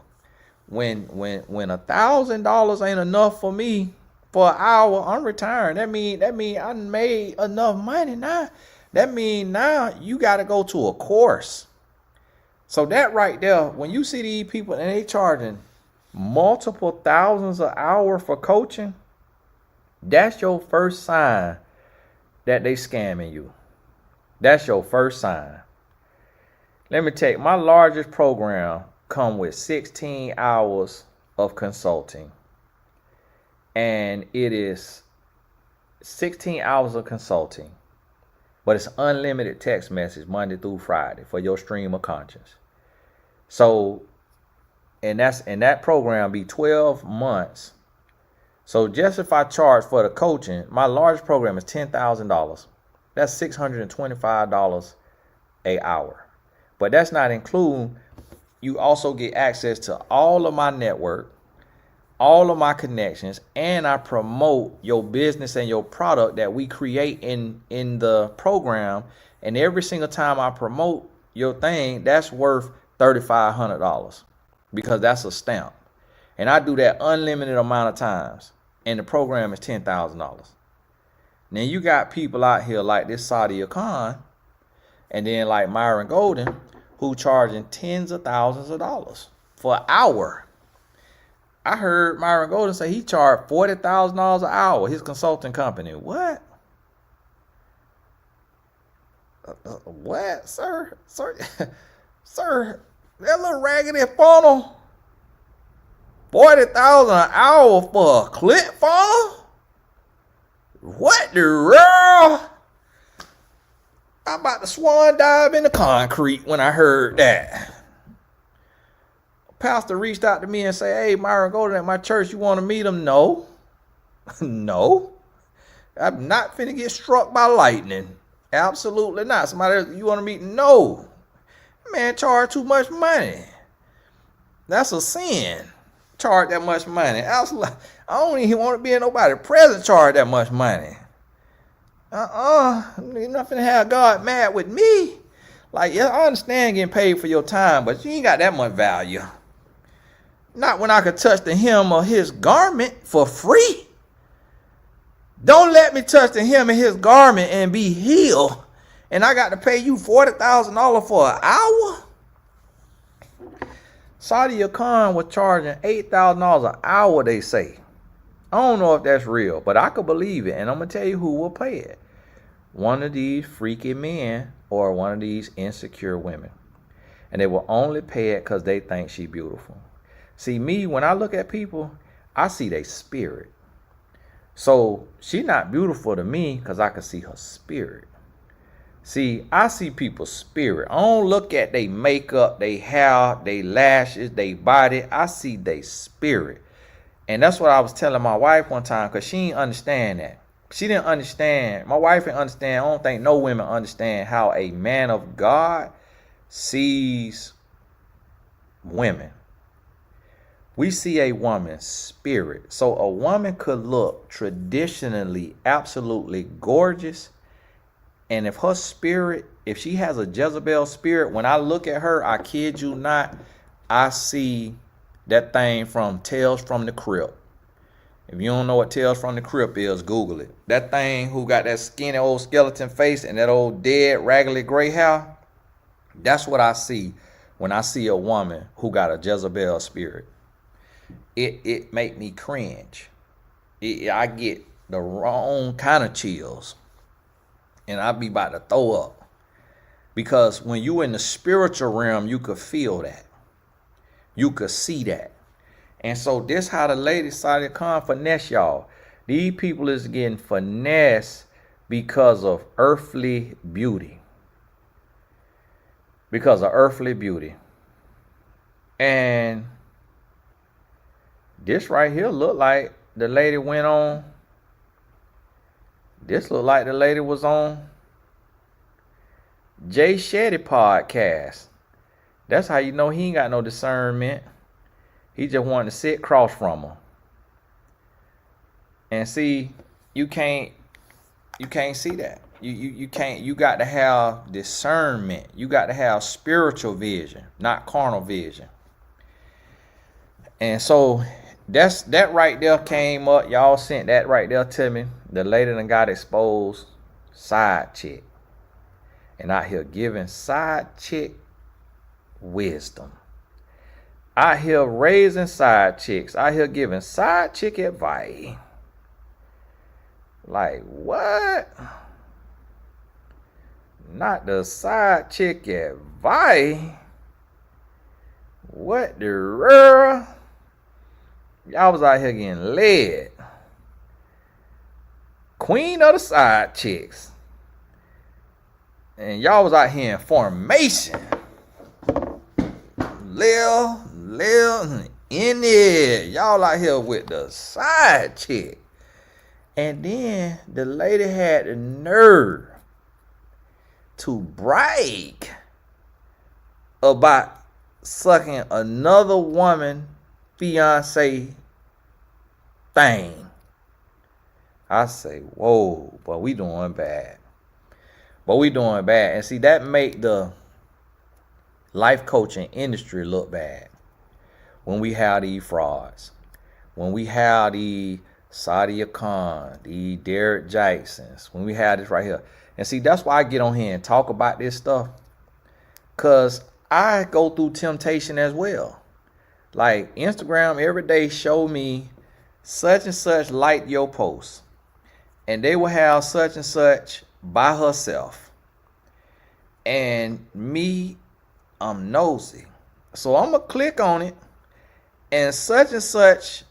When $1,000 ain't enough for me for an hour, I'm retiring. That mean I made enough money now. That mean now you got to go to a course. So that right there, when you see these people and they charging multiple thousands an hour for coaching, that's your first sign that they scamming you. That's your first sign. Let me tell you, my largest program come with 16 hours of consulting. And it is 16 hours of consulting. But it's unlimited text message Monday through Friday for your stream of conscience. So, and that program be 12 months. So just if I charge for the coaching, my largest program is $10,000. That's $625 an hour. But that's not including, you also get access to all of my network, all of my connections, and I promote your business and your product that we create in the program. And every single time I promote your thing, that's worth $3,500 because that's a stamp. And I do that unlimited amount of times. And the program is $10,000. Now you got people out here like this Sadia Khan, and then like Myron Golden, who charging tens of thousands of dollars for an hour. I heard Myron Golden say he charged $40,000 an hour, his consulting company. What? What, sir? Sir, sir, that little raggedy funnel, 40,000 an hour for a clip funnel? What the world? I'm about to swan dive in the concrete when I heard that. Pastor reached out to me and said, hey, Myron Golden at my church, you want to meet him? No. No. I'm not finna get struck by lightning. Absolutely not. Somebody, you want to meet? No. Man, charge too much money. That's a sin. Charge that much money. Absolutely. I don't even want to be in nobody present charge that much money. You're not finna have God mad with me. Like, yeah, I understand getting paid for your time, but you ain't got that much value. Not when I could touch the hem of his garment for free. Don't let me touch the hem of his garment and be healed. And I got to pay you $40,000 for an hour? Sadia Khan was charging $8,000 an hour, they say. I don't know if that's real, but I could believe it. And I'm going to tell you who will pay it. One of these freaky men or one of these insecure women. And they will only pay it because they think she's beautiful. See, me, when I look at people, I see their spirit. So she's not beautiful to me because I can see her spirit. See, I see people's spirit. I don't look at their makeup, their hair, their lashes, their body. I see their spirit. And that's what I was telling my wife one time because she didn't understand that. She didn't understand. My wife didn't understand. I don't think no women understand how a man of God sees women. We see a woman's spirit. So a woman could look traditionally absolutely gorgeous. And if her spirit, if she has a Jezebel spirit, when I look at her, I kid you not, I see that thing from Tales from the Crypt. If you don't know what Tales from the Crypt is, Google it. That thing who got that skinny old skeleton face and that old dead raggedy gray hair, that's what I see when I see a woman who got a Jezebel spirit. It make me cringe. I get the wrong kind of chills. And I be about to throw up. Because when you in the spiritual realm, you could feel that. You could see that. And so this how the ladies started to come finesse y'all. These people is getting finesse because of earthly beauty. Because of earthly beauty. And this right here look like the lady went on. This look like the lady was on Jay Shetty podcast. That's how you know he ain't got no discernment. He just wanted to sit across from her. And see, you can't see that. You can't, you got to have discernment. You got to have spiritual vision, not carnal vision. And so that right there came up. Y'all sent that right there to me. The lady done got exposed. Side chick. And out here giving side chick wisdom. Out here raising side chicks. Out here giving side chick advice. Like what? Not the side chick advice. What the world? Y'all was out here getting led. Queen of the side chicks. And y'all was out here in formation. Lil, in it. Y'all out here with the side chick. And then the lady had the nerve to brag about sucking another woman fiance thing. I say, whoa, but we doing bad. But we doing bad. And see, that make the life coaching industry look bad. When we have these frauds. When we have the Sadia Khan, the Derek Jacksons. When we have this right here. And see, that's why I get on here and talk about this stuff. Because I go through temptation as well. Like Instagram every day show me such and such like your post. And they will have such and such by herself. And me, I'm nosy. So I'm going to click on it. And such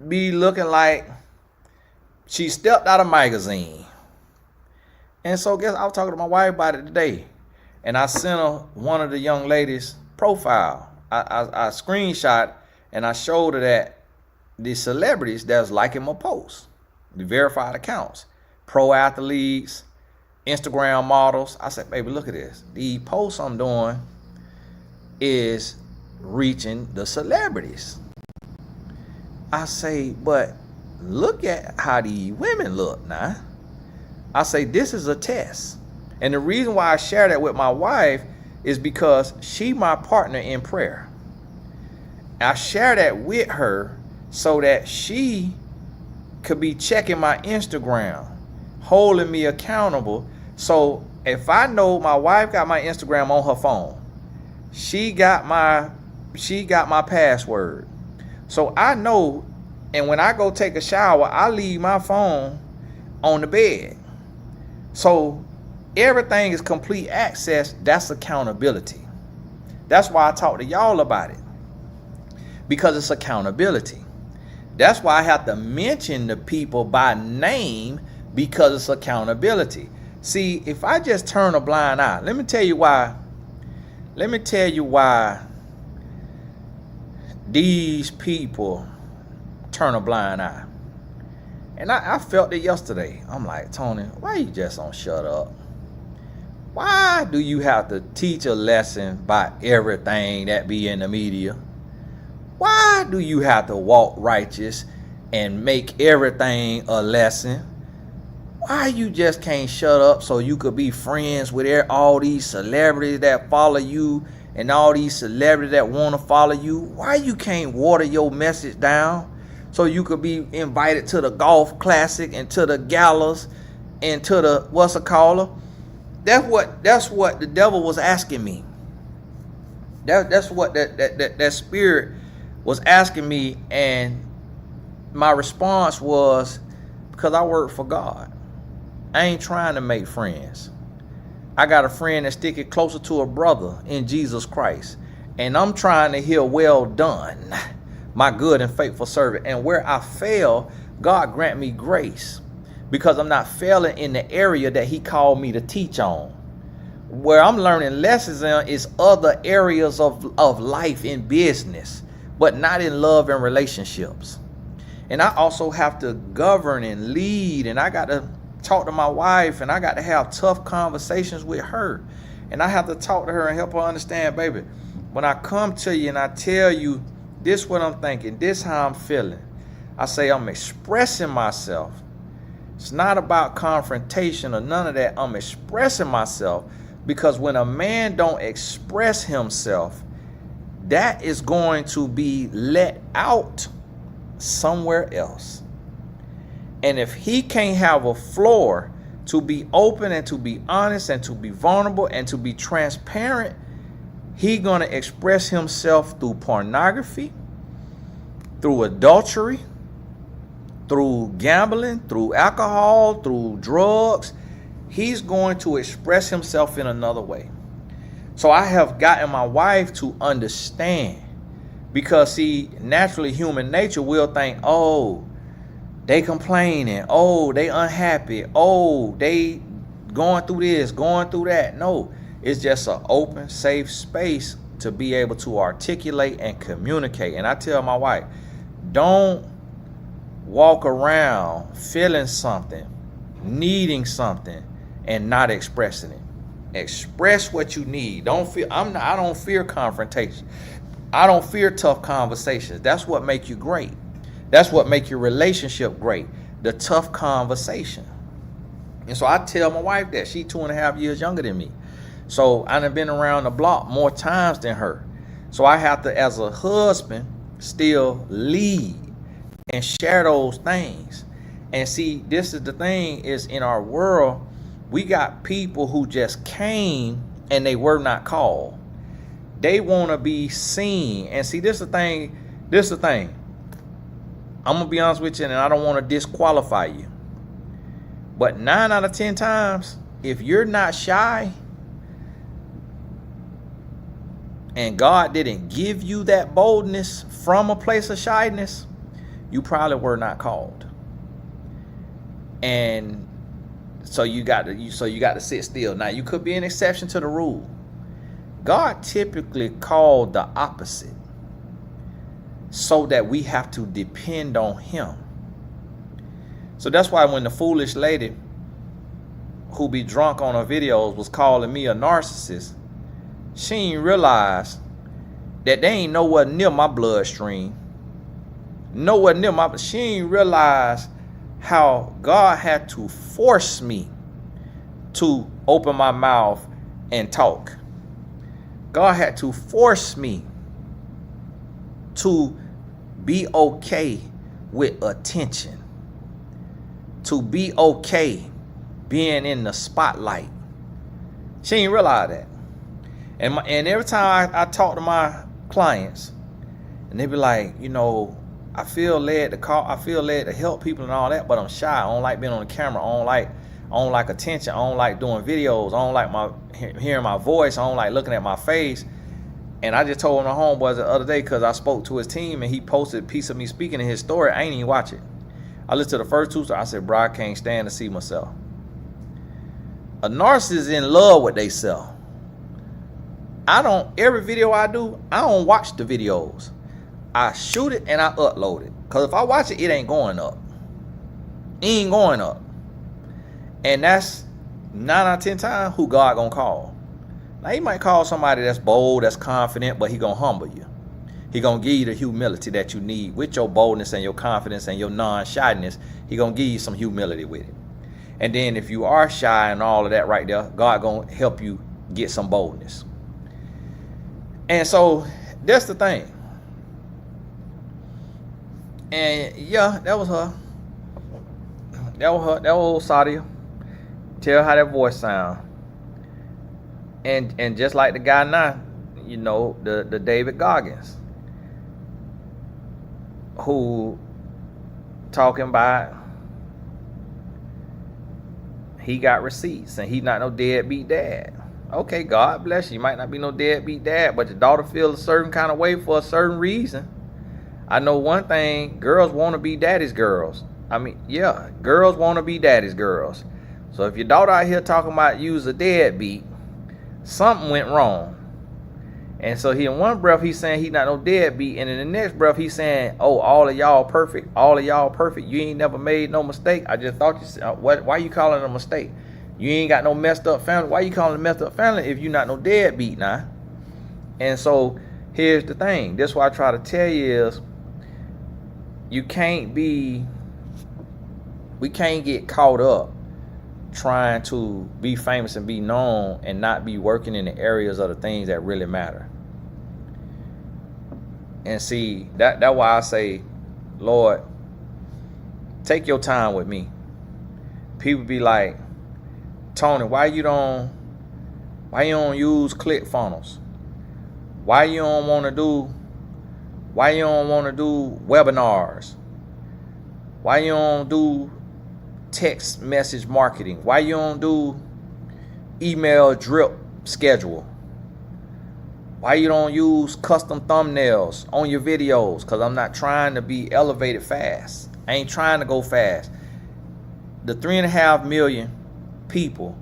be looking like she stepped out of a magazine. And so I was talking to my wife about it today. And I sent her one of the young ladies' profile. I screenshot and I showed her that the celebrities that's liking my posts, the verified accounts, pro athletes, Instagram models. I said, baby, look at this. The posts I'm doing is reaching the celebrities. I say, but look at how these women look now. I say, this is a test. And the reason why I share that with my wife is because she my partner in prayer. I share that with her so that she could be checking my Instagram, holding me accountable. So if I know my wife got my Instagram on her phone, she got my password. So I know, and when I go take a shower, I leave my phone on the bed. So everything is complete access. That's accountability. That's why I talk to y'all about it, because it's accountability. That's why I have to mention the people by name, because it's accountability. See, if I just turn a blind eye, let me tell you why these people turn a blind eye. And I felt it yesterday. I'm like, Tony, why you just don't shut up? Why do you have to teach a lesson by everything that be in the media? Why do you have to walk righteous and make everything a lesson? Why you just can't shut up so you could be friends with all these celebrities that follow you and all these celebrities that want to follow you? Why you can't water your message down so you could be invited to the golf classic and to the galas and to the what's it called? That's what the devil was asking me. That's what that spirit was asking me, and my response was, because I work for God. I ain't trying to make friends. I got a friend that's sticking closer to a brother in Jesus Christ, and I'm trying to hear, well done, my good and faithful servant. And where I fail, God grant me grace, because I'm not failing in the area that he called me to teach on. Where I'm learning lessons in is other areas of life in business, but not in love and relationships. And I also have to govern and lead, and I got to talk to my wife, and I got to have tough conversations with her. And I have to talk to her and help her understand, baby, when I come to you and I tell you this what I'm thinking, this how I'm feeling, I say I'm expressing myself. It's not about confrontation or none of that. I'm expressing myself, because when a man don't express himself, that is going to be let out somewhere else. And if he can't have a floor to be open and to be honest and to be vulnerable and to be transparent, he gonna express himself through pornography, through adultery, through gambling, through alcohol, through drugs. He's going to express himself in another way. So I have gotten my wife to understand, because see, naturally human nature will think, oh, they complaining, oh, they unhappy, oh, they going through this, going through that. No, it's just an open, safe space to be able to articulate and communicate. And I tell my wife, don't walk around feeling something, needing something, and not expressing it. Express what you need. I don't fear confrontation. I don't fear tough conversations. That's what make you great. That's what make your relationship great. The tough conversation. And so I tell my wife that. She 2.5 years younger than me. So I done been around the block more times than her. So I have to, as a husband, still lead and share those things. And see, this is the thing, is in our world, we got people who just came and they were not called. They want to be seen. And see, this is the thing. I'm going to be honest with you, and I don't want to disqualify you. But 9 out of 10 times, if you're not shy, and God didn't give you that boldness from a place of shyness, you probably were not called. And so you got to sit still. Now, you could be an exception to the rule. God typically called the opposite so that we have to depend on him. So that's why when the foolish lady who be drunk on her videos was calling me a narcissist, she ain't realize that they ain't nowhere near my bloodstream. Nowhere near my, she ain't realize how God had to force me to open my mouth and talk. God had to force me to be okay with attention, to be okay being in the spotlight. She ain't realize that. And every time I talk to my clients, and they be like, you know, I feel led to help people and all that, but I'm shy. I don't like being on the camera. I don't like attention. I don't like doing videos. I don't like hearing my voice. I don't like looking at my face. And I just told my homeboys the other day, because I spoke to his team and he posted a piece of me speaking in his story. I ain't even watch it. I listened to the first 2 stories. I said, bro, I can't stand to see myself. A narcissist is in love with they self. Every video I do, I don't watch the videos. I shoot it and I upload it. Because if I watch it, it ain't going up. It ain't going up. And that's 9 out of 10 times who God gonna call. Now, he might call somebody that's bold, that's confident, but he gonna humble you. He gonna give you the humility that you need. With your boldness and your confidence and your non-shyness, he gonna give you some humility with it. And then if you are shy and all of that right there, God gonna help you get some boldness. And so that's the thing. And yeah, that was her. That was old Sadia. Tell how that voice sound. And just like the guy now, you know, the David Gaskins, who talking about he got receipts and he not no deadbeat dad. Okay, God bless you. You might not be no deadbeat dad, but your daughter feels a certain kind of way for a certain reason. I know one thing, girls want to be daddy's girls. I mean, yeah, girls want to be daddy's girls. So if your daughter out here talking about you as a deadbeat, something went wrong. And so he in one breath he's saying he not no deadbeat, and in the next breath he's saying, oh, all of y'all perfect. All of y'all perfect. You ain't never made no mistake. I just thought you said, why you calling it a mistake? You ain't got no messed up family. Why you calling it messed up family if you not no deadbeat now? And so here's the thing. This what I try to tell you is we can't get caught up trying to be famous and be known and not be working in the areas of the things that really matter. And see, that's why I say, Lord, take your time with me. People be like, Tony, why you don't use ClickFunnels? Why you don't want to do webinars? Why you don't do text message marketing? Why you don't do email drip schedule? Why you don't use custom thumbnails on your videos? Because I'm not trying to be elevated fast. I ain't trying to go fast. The 3.5 million people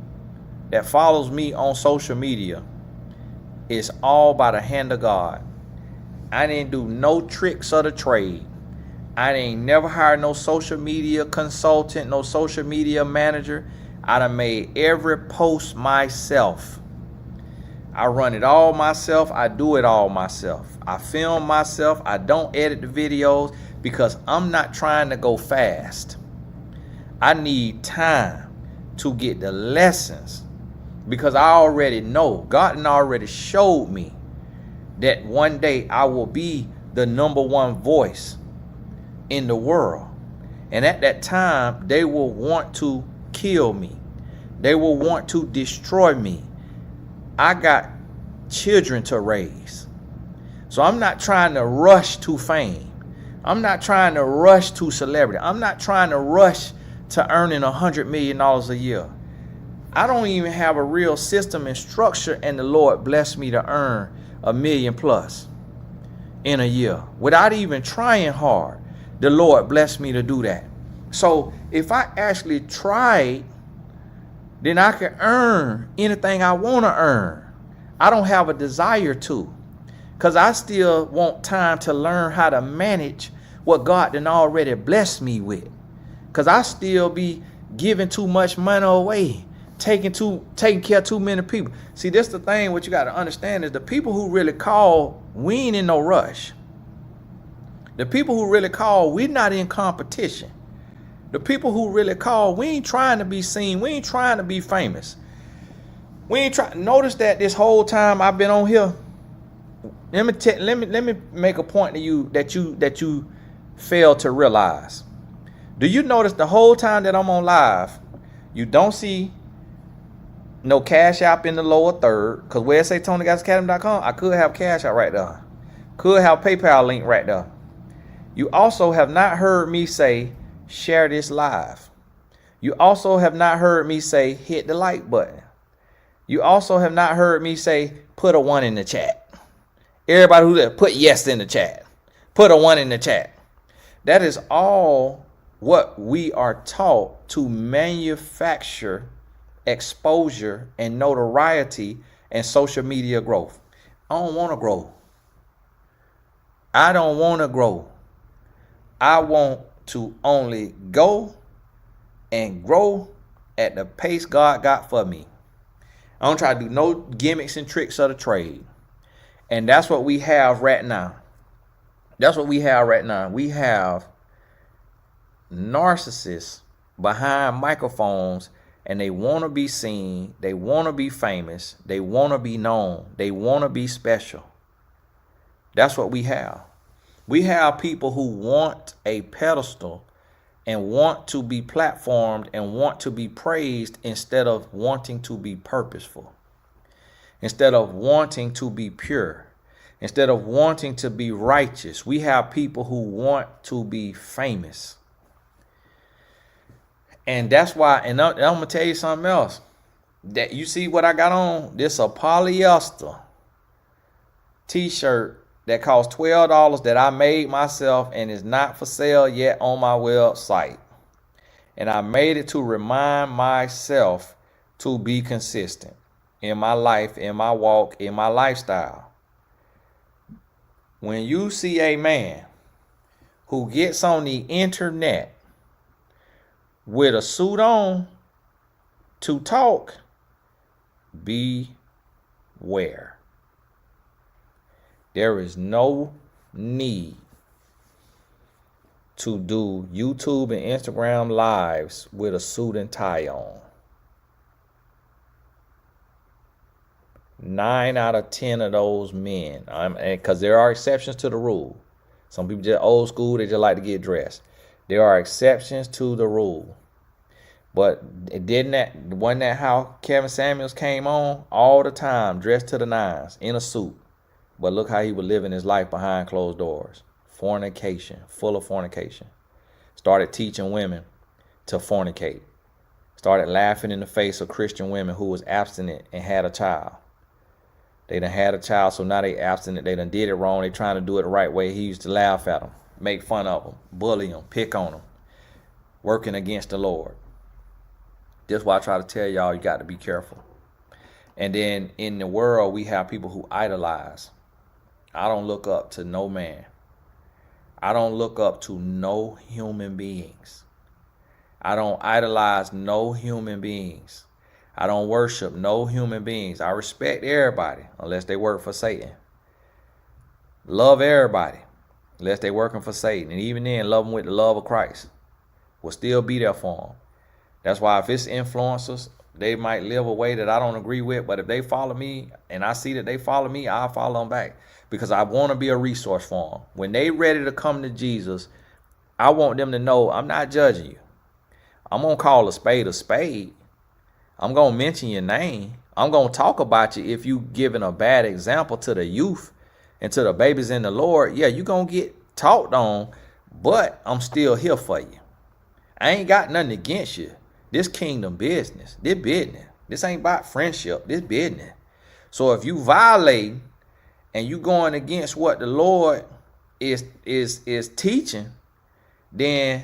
that follows me on social media is all by the hand of God. I didn't do no tricks of the trade. I ain't never hired no social media consultant, no social media manager. I done made every post myself. I run it all myself. I do it all myself. I film myself. I don't edit the videos because I'm not trying to go fast. I need time to get the lessons because I already know. God already showed me that one day I will be the #1 voice in the world. And at that time, they will want to kill me. They will want to destroy me. I got children to raise. So I'm not trying to rush to fame. I'm not trying to rush to celebrity. I'm not trying to rush to earning $100 million a year. I don't even have a real system and structure, and the Lord blessed me to earn $1 million plus in a year without even trying hard. The Lord blessed me to do that. So if I actually tried, then I can earn anything I want to earn. I don't have a desire to, because I still want time to learn how to manage what God done already blessed me with. Because I still be giving too much money away, taking care of too many people. See, this the thing, what you got to understand is the people who really call, we ain't in no rush. The people who really call, we're not in competition. The people who really call, we ain't trying to be seen. We ain't trying to be famous. We ain't trying. Notice that this whole time I've been on here, let me make a point to you that you fail to realize. Do you notice the whole time that I'm on live, you don't see no Cash App in the lower third? Because where it say TonyGasacademy.com, I could have Cash App right there. Could have PayPal link right there. You also have not heard me say, share this live. You also have not heard me say, hit the like button. You also have not heard me say, put a 1 in the chat. Everybody who there, put yes in the chat. Put a 1 in the chat. That is all what we are taught to manufacture exposure and notoriety and social media growth. I don't want to grow. I don't want to grow. I want to only go and grow at the pace God got for me. I don't try to do no gimmicks and tricks of the trade. And that's what we have right now. That's what we have right now. We have narcissists behind microphones, and they want to be seen. They want to be famous. They want to be known. They want to be special. That's what we have. We have people who want a pedestal and want to be platformed and want to be praised instead of wanting to be purposeful, instead of wanting to be pure, instead of wanting to be righteous. We have people who want to be famous. And that's why, and I'm going to tell you something else. That you see what I got on? This a polyester t-shirt that costs $12 that I made myself and is not for sale yet on my website. And I made it to remind myself to be consistent in my life, in my walk, in my lifestyle. When you see a man who gets on the internet with a suit on to talk, beware. There is no need to do YouTube and Instagram lives with a suit and tie on. 9 out of 10 of those men, because there are exceptions to the rule. Some people just old school, they just like to get dressed. There are exceptions to the rule. But wasn't that how Kevin Samuels came on all the time, dressed to the nines, in a suit? But look how he was living his life behind closed doors. Fornication, full of fornication. Started teaching women to fornicate. Started laughing in the face of Christian women who was abstinent and had a child. They done had a child, so now they abstinent. They done did it wrong. They trying to do it the right way. He used to laugh at them, make fun of them, bully them, pick on them, working against the Lord. That's why I try to tell y'all, you got to be careful. And then in the world, we have people who idolize. I don't look up to no man. I don't look up to no human beings. I don't idolize no human beings. I don't worship no human beings. I respect everybody unless they work for Satan. Love everybody unless they working for Satan. And even then, love them with the love of Christ. Will still be there for them. That's why if it's influencers, they might live a way that I don't agree with. But if they follow me and I see that they follow me, I'll follow them back. Because I want to be a resource for them. When they ready to come to Jesus, I want them to know I'm not judging you. I'm going to call a spade a spade. I'm going to mention your name. I'm going to talk about you if you giving a bad example to the youth and to the babies in the Lord. Yeah, you're going to get talked on, but I'm still here for you. I ain't got nothing against you. This kingdom business. This business. This ain't about friendship. This business. So if you violate and you going against what the Lord is teaching, then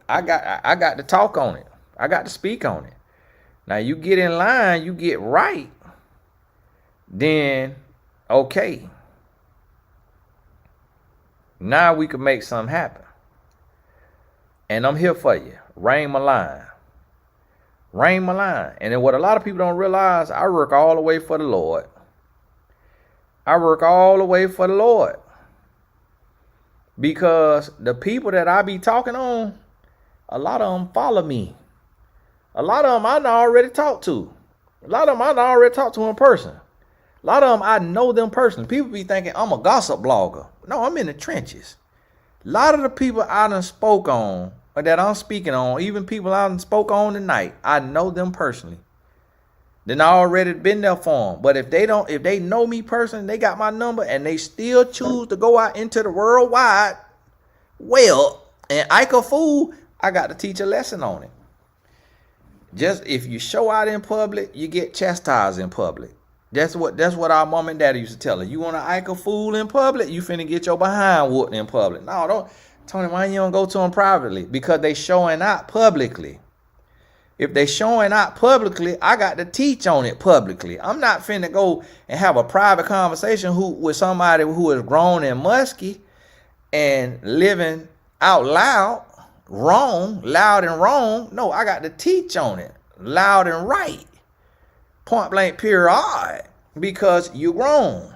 I got to talk on it. I got to speak on it. Now you get in line, you get right, then okay. Now we can make something happen. And I'm here for you. Rein my line. Rein my line. And then what a lot of people don't realize, I work all the way for the Lord. I work all the way for the Lord. Because the people that I be talking on, a lot of them follow me. A lot of them I already talked to. A lot of them I already talked to in person. A lot of them I know them personally. People be thinking I'm a gossip blogger. No, I'm in the trenches. A lot of the people I done spoke on, or that I'm speaking on, even people I done spoke on tonight, I know them personally. Then I already been there for them. But if they know me personally, they got my number, and they still choose to go out into the worldwide, well, and act a fool, I got to teach a lesson on it. Just if you show out in public, you get chastised in public. That's what our mom and daddy used to tell us. You want to act a fool in public, you finna get your behind whooped in public. No, don't. Tony, why you don't go to them privately? Because they showing out publicly. If they showing out publicly, I got to teach on it publicly. I'm not finna go and have a private conversation with somebody who is grown and musky and living out loud and wrong. No, I got to teach on it loud and right. Point blank period, because you're grown.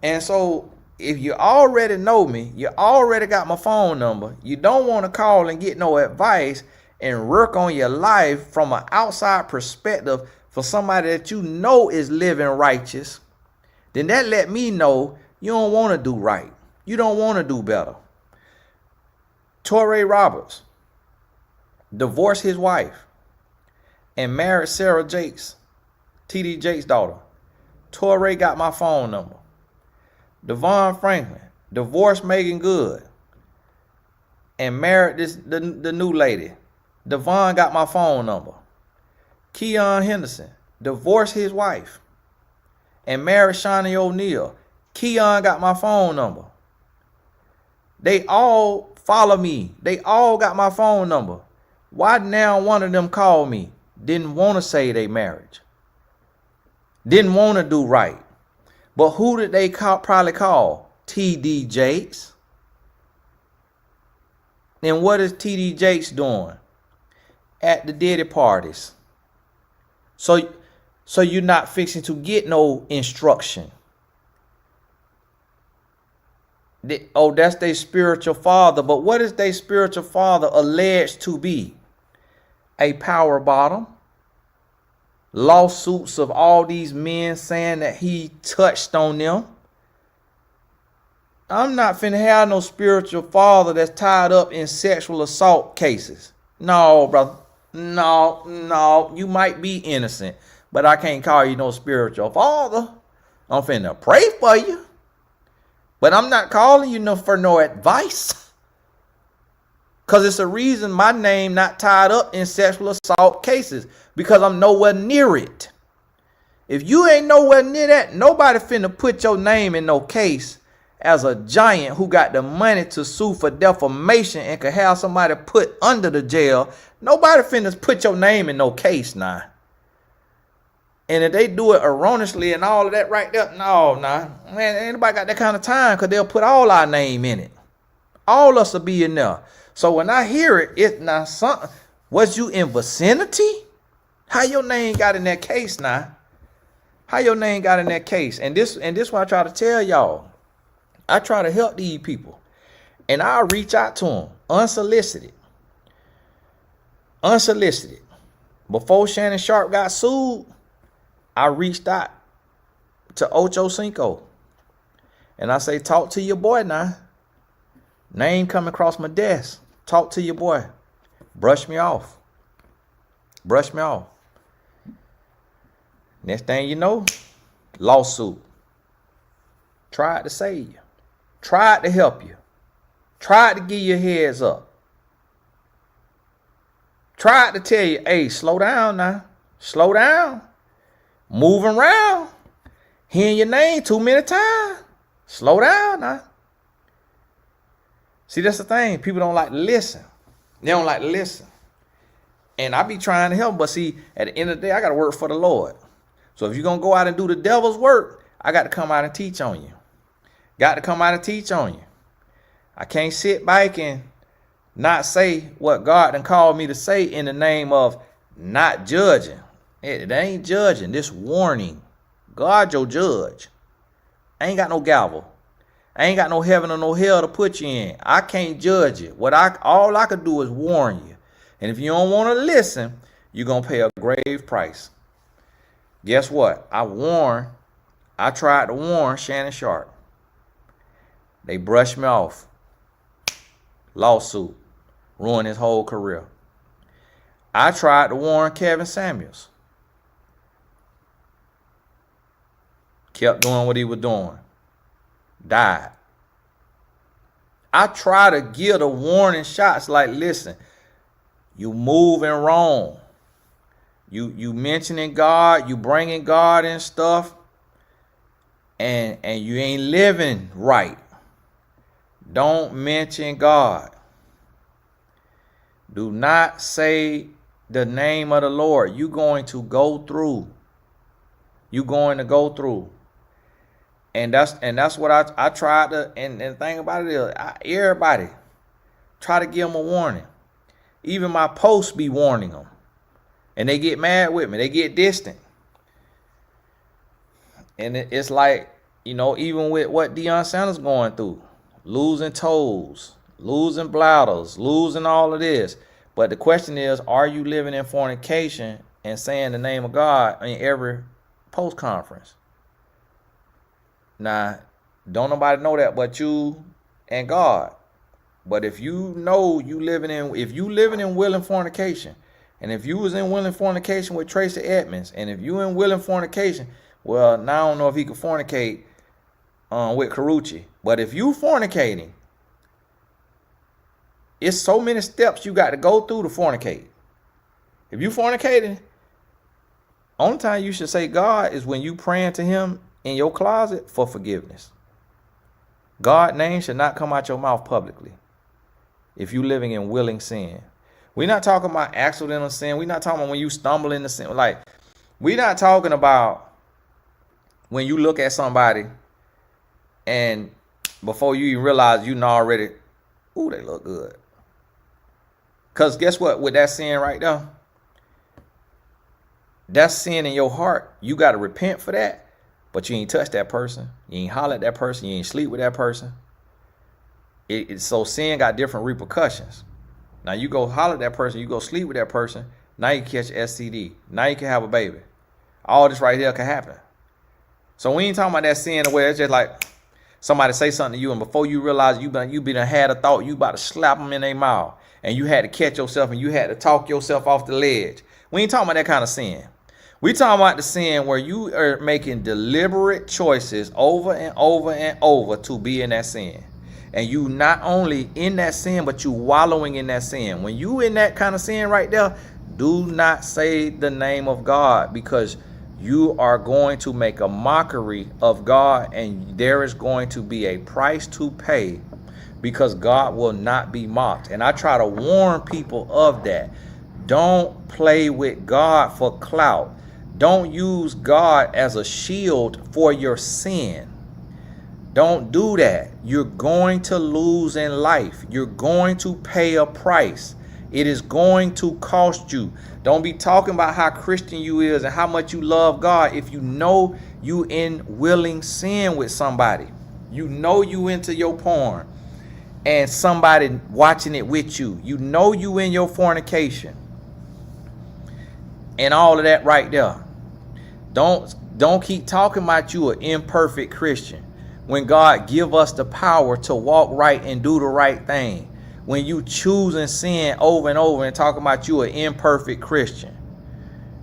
And so if you already know me, you already got my phone number, you don't want to call and get no advice and work on your life from an outside perspective for somebody that you know is living righteous, then that let me know you don't want to do right. You don't want to do better. Torrey Roberts divorced his wife and married Sarah Jakes, T.D. Jakes' daughter. Torrey got my phone number. Devon Franklin divorced Megan Good and married the new lady. Devon got my phone number. Keon Henderson divorced his wife and married Shawnee O'Neal. Keon got my phone number. They all follow me. They all got my phone number. Why now one of them called me? Didn't want to say they marriage. Didn't want to do right. But who did they probably call? T.D. Jakes. And what is T.D. Jakes doing? At the Diddy parties. So you're not fixing to get no instruction. That's their spiritual father. But what is their spiritual father alleged to be? A power bottom. Lawsuits of all these men saying that he touched on them. I'm not finna have no spiritual father that's tied up in sexual assault cases. No, brother. No. You might be innocent, but I can't call you no spiritual father. I'm finna pray for you. But I'm not calling you for no advice. Because it's a reason my name not tied up in sexual assault cases. Because I'm nowhere near it. If you ain't nowhere near that, nobody finna put your name in no case as a giant who got the money to sue for defamation and could have somebody put under the jail. Nobody finna put your name in no case now. And if they do it erroneously and all of that right there, no. Man, ain't nobody got that kind of time, because they'll put all our name in it. All us will be in there. So when I hear it, it's not something. Was you in vicinity? How your name got in that case now? How your name got in that case? And this what I try to tell y'all. I try to help these people. And I'll reach out to them unsolicited. Unsolicited. Before Shannon Sharp got sued, I reached out to Ocho Cinco. And I say, talk to your boy now. Name come across my desk. Talk to your boy. Brush me off. Brush me off. Next thing you know, lawsuit. Tried to save you. Tried to help you. Tried to give you a heads up. Tried to tell you, hey, slow down now. Slow down. Moving around. Hearing your name too many times. Slow down now. See, that's the thing. People don't like to listen. They don't like to listen. And I be trying to help, but see, at the end of the day, I got to work for the Lord. So if you're going to go out and do the devil's work, I got to come out and teach on you. Got to come out and teach on you. I can't sit back and not say what God done called me to say in the name of not judging. It ain't judging. This warning. God your judge. I ain't got no gavel. I ain't got no heaven or no hell to put you in. I can't judge it. All I could do is warn you. And if you don't want to listen, you're going to pay a grave price. Guess what? I tried to warn Shannon Sharp. They brushed me off. Lawsuit. Ruined his whole career. I tried to warn Kevin Samuels. Kept doing what he was doing. Died. I try to give the warning shots like, listen, you moving wrong. You mentioning God, you bringing God and stuff, and you ain't living right. Don't mention God. Do not say the name of the Lord. You're going to go through. You're going to go through. And that's what I tried to, and the thing about it is, everybody try to give them a warning. Even my posts be warning them. And they get mad with me. They get distant. And it's like, even with what Deion Sanders going through, losing toes, losing bladders, losing all of this. But the question is, are you living in fornication and saying the name of God in every post conference? Now, don't nobody know that but you and God. But if you know if you living in willing fornication, and if you was in willing fornication with Tracy Edmonds, and if you in willing fornication, well, now I don't know if he could fornicate with Carucci. But if you fornicating, it's so many steps you got to go through to fornicate. If you fornicating, only time you should say God is when you praying to him in your closet for forgiveness. God's name should not come out your mouth publicly if you living in willing sin. We're not talking about accidental sin. We're not talking about when you stumble into sin. Like, we're not talking about when you look at somebody and before you even realize you know already, ooh, they look good. Because guess what? With that sin right there, that's sin in your heart. You got to repent for that. But you ain't touch that person. You ain't holler at that person. You ain't sleep with that person. So sin got different repercussions. Now you go holler at that person. You go sleep with that person. Now you catch STD. Now you can have a baby. All this right here can happen. So we ain't talking about that sin where it's just like somebody say something to you, and before you realize you been had a thought, you about to slap them in their mouth, and you had to catch yourself and you had to talk yourself off the ledge. We ain't talking about that kind of sin. We talking about the sin where you are making deliberate choices over and over and over to be in that sin. And you not only in that sin, but you wallowing in that sin. When you in that kind of sin right there, do not say the name of God, because you are going to make a mockery of God, and there is going to be a price to pay, because God will not be mocked. And I try to warn people of that. Don't play with God for clout. Don't use God as a shield for your sin. Don't do that. You're going to lose in life. You're going to pay a price. It is going to cost you. Don't be talking about how Christian you is and how much you love God if you know you in willing sin with somebody. You know you into your porn and somebody watching it with you. You know you in your fornication and all of that right there. Don't keep talking about you an imperfect Christian when God give us the power to walk right and do the right thing. When you choosing sin over and over and talking about you an imperfect Christian.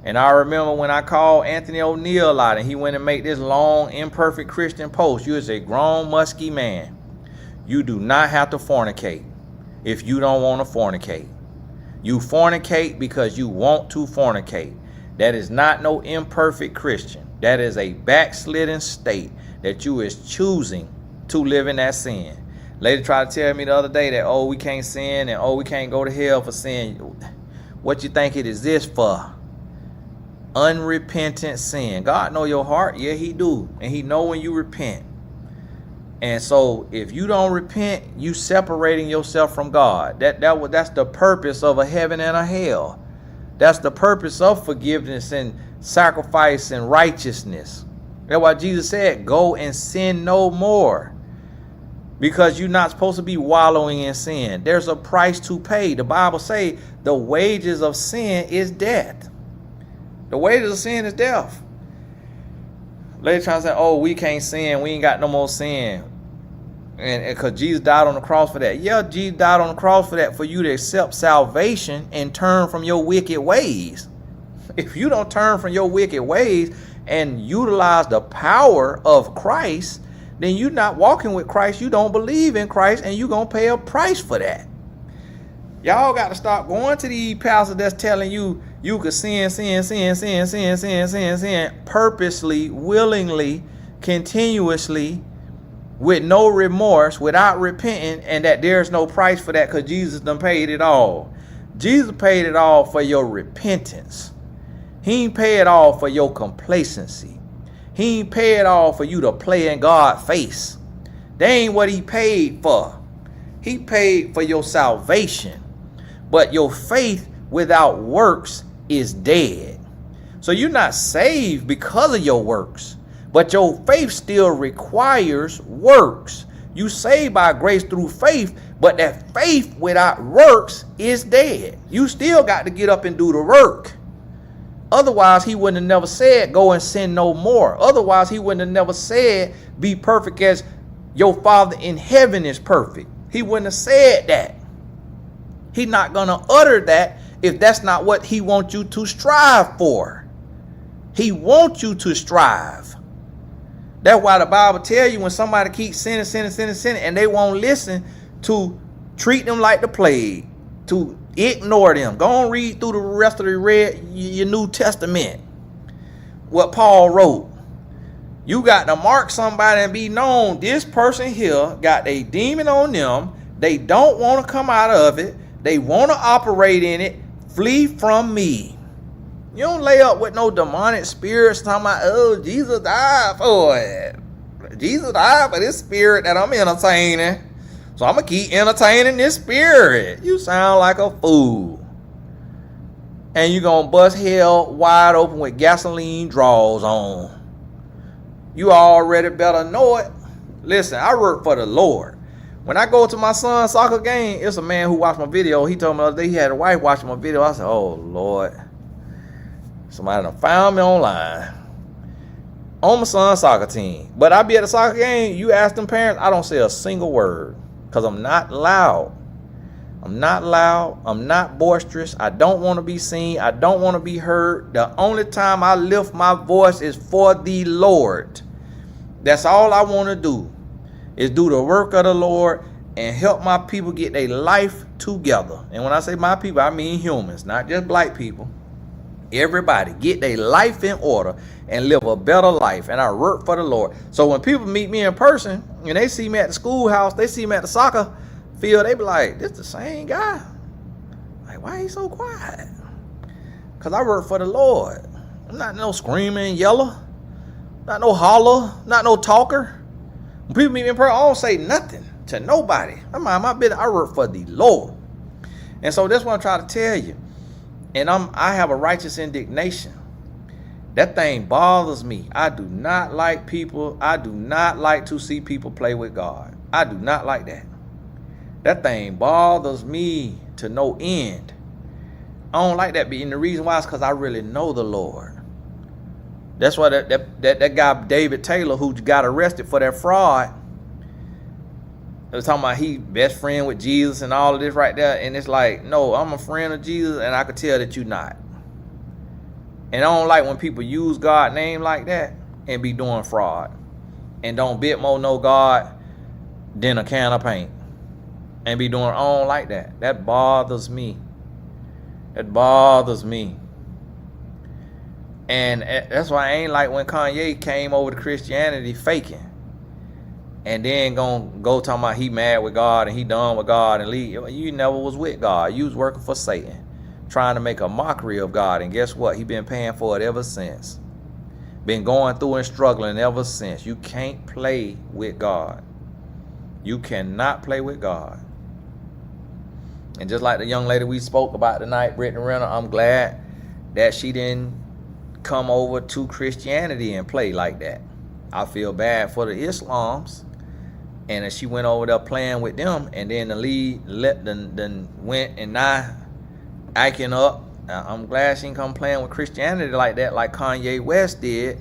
And I remember when I called Anthony O'Neill out and he went and made this long, imperfect Christian post. You is a grown, musky man. You do not have to fornicate if you don't want to fornicate. You fornicate because you want to fornicate. That is not no imperfect Christian. That is a backslidden state that you is choosing to live in that sin. Lady tried to tell me the other day that, oh, we can't sin and, oh, we can't go to hell for sin. What you think it is this for? Unrepentant sin. God know your heart. Yeah, he do. And he know when you repent. And so if you don't repent, you separating yourself from God. That's the purpose of a heaven and a hell. That's the purpose of forgiveness and sacrifice and righteousness. That's why Jesus said, go and sin no more. Because you're not supposed to be wallowing in sin. There's a price to pay. The Bible say the wages of sin is death. The wages of sin is death. Lady trying to say, oh, we can't sin. We ain't got no more sin. And because Jesus died on the cross for that. Yeah, Jesus died on the cross for that, for you to accept salvation and turn from your wicked ways. If you don't turn from your wicked ways and utilize the power of Christ, then you're not walking with Christ. You don't believe in Christ, and you're going to pay a price for that. Y'all got to stop going to these pastors that's telling you you could sin, purposely, willingly, continuously, with no remorse, without repenting, and that there's no price for that because Jesus done paid it all. Jesus paid it all for your repentance. He ain't pay it all for your complacency. He ain't pay it all for you to play in God's face. That ain't what he paid for. He paid for your salvation. But your faith without works is dead. So you're not saved because of your works. But your faith still requires works. You saved by grace through faith, but that faith without works is dead. You still got to get up and do the work. Otherwise, he wouldn't have never said, go and sin no more. Otherwise, he wouldn't have never said, be perfect as your Father in heaven is perfect. He wouldn't have said that. He's not going to utter that if that's not what he wants you to strive for. He wants you to strive. That's why the Bible tells you when somebody keeps sinning, and they won't listen, to treat them like the plague, to ignore them. Go and read through the rest of your New Testament. What Paul wrote. You got to mark somebody and be known. This person here got a demon on them. They don't want to come out of it. They want to operate in it. Flee from me. You don't lay up with no demonic spirits talking about, oh, Jesus died for it. Jesus died for this spirit that I'm entertaining. So I'm going to keep entertaining this spirit. You sound like a fool. And you're going to bust hell wide open with gasoline draws on. You already better know it. Listen, I work for the Lord. When I go to my son's soccer game, it's a man who watched my video. He told me the other day he had a wife watching my video. I said, oh, Lord. Somebody done found me online. On my son's soccer team. But I be at a soccer game, you ask them parents, I don't say a single word. Because I'm not loud. I'm not loud. I'm not boisterous. I don't want to be seen. I don't want to be heard. The only time I lift my voice is for the Lord. That's all I want to do. Is do the work of the Lord and help my people get their life together. And when I say my people, I mean humans, not just black people. Everybody get their life in order and live a better life. And I work for the Lord. So when people meet me in person and they see me at the schoolhouse, they see me at the soccer field, they be like, this the same guy. Like, why he so quiet? Because I work for the Lord. I'm not no screaming, yeller. Not no holler. Not no talker. When people meet me in person, I don't say nothing to nobody. I mind my business. I work for the Lord. And so that's what I'm trying to tell you. And I have a righteous indignation. That thing bothers me. I do not like people. I do not like to see people play with God. I do not like that. That thing bothers me to no end. I don't like that. And the reason why is because I really know the Lord. That's why that guy David Taylor, who got arrested for that fraud, was talking about he best friend with Jesus and all of this right there. And it's like, no, I'm a friend of Jesus and I could tell that you're not. And I don't like when people use God's name like that and be doing fraud. And don't bit more know God than a can of paint. And be doing, I don't like that. That bothers me. It bothers me. And that's why I ain't like when Kanye came over to Christianity faking. And then gonna go talking about he mad with God and he done with God and leave. You never was with God. You was working for Satan, trying to make a mockery of God. And guess what? He been paying for it ever since. Been going through and struggling ever since. You can't play with God. You cannot play with God. And just like the young lady we spoke about tonight, Brittany Renner, I'm glad that she didn't come over to Christianity and play like that. I feel bad for the Islams. And as she went over there playing with them, and then the lead went and now acting up. I'm glad she didn't come playing with Christianity like that, like Kanye West did.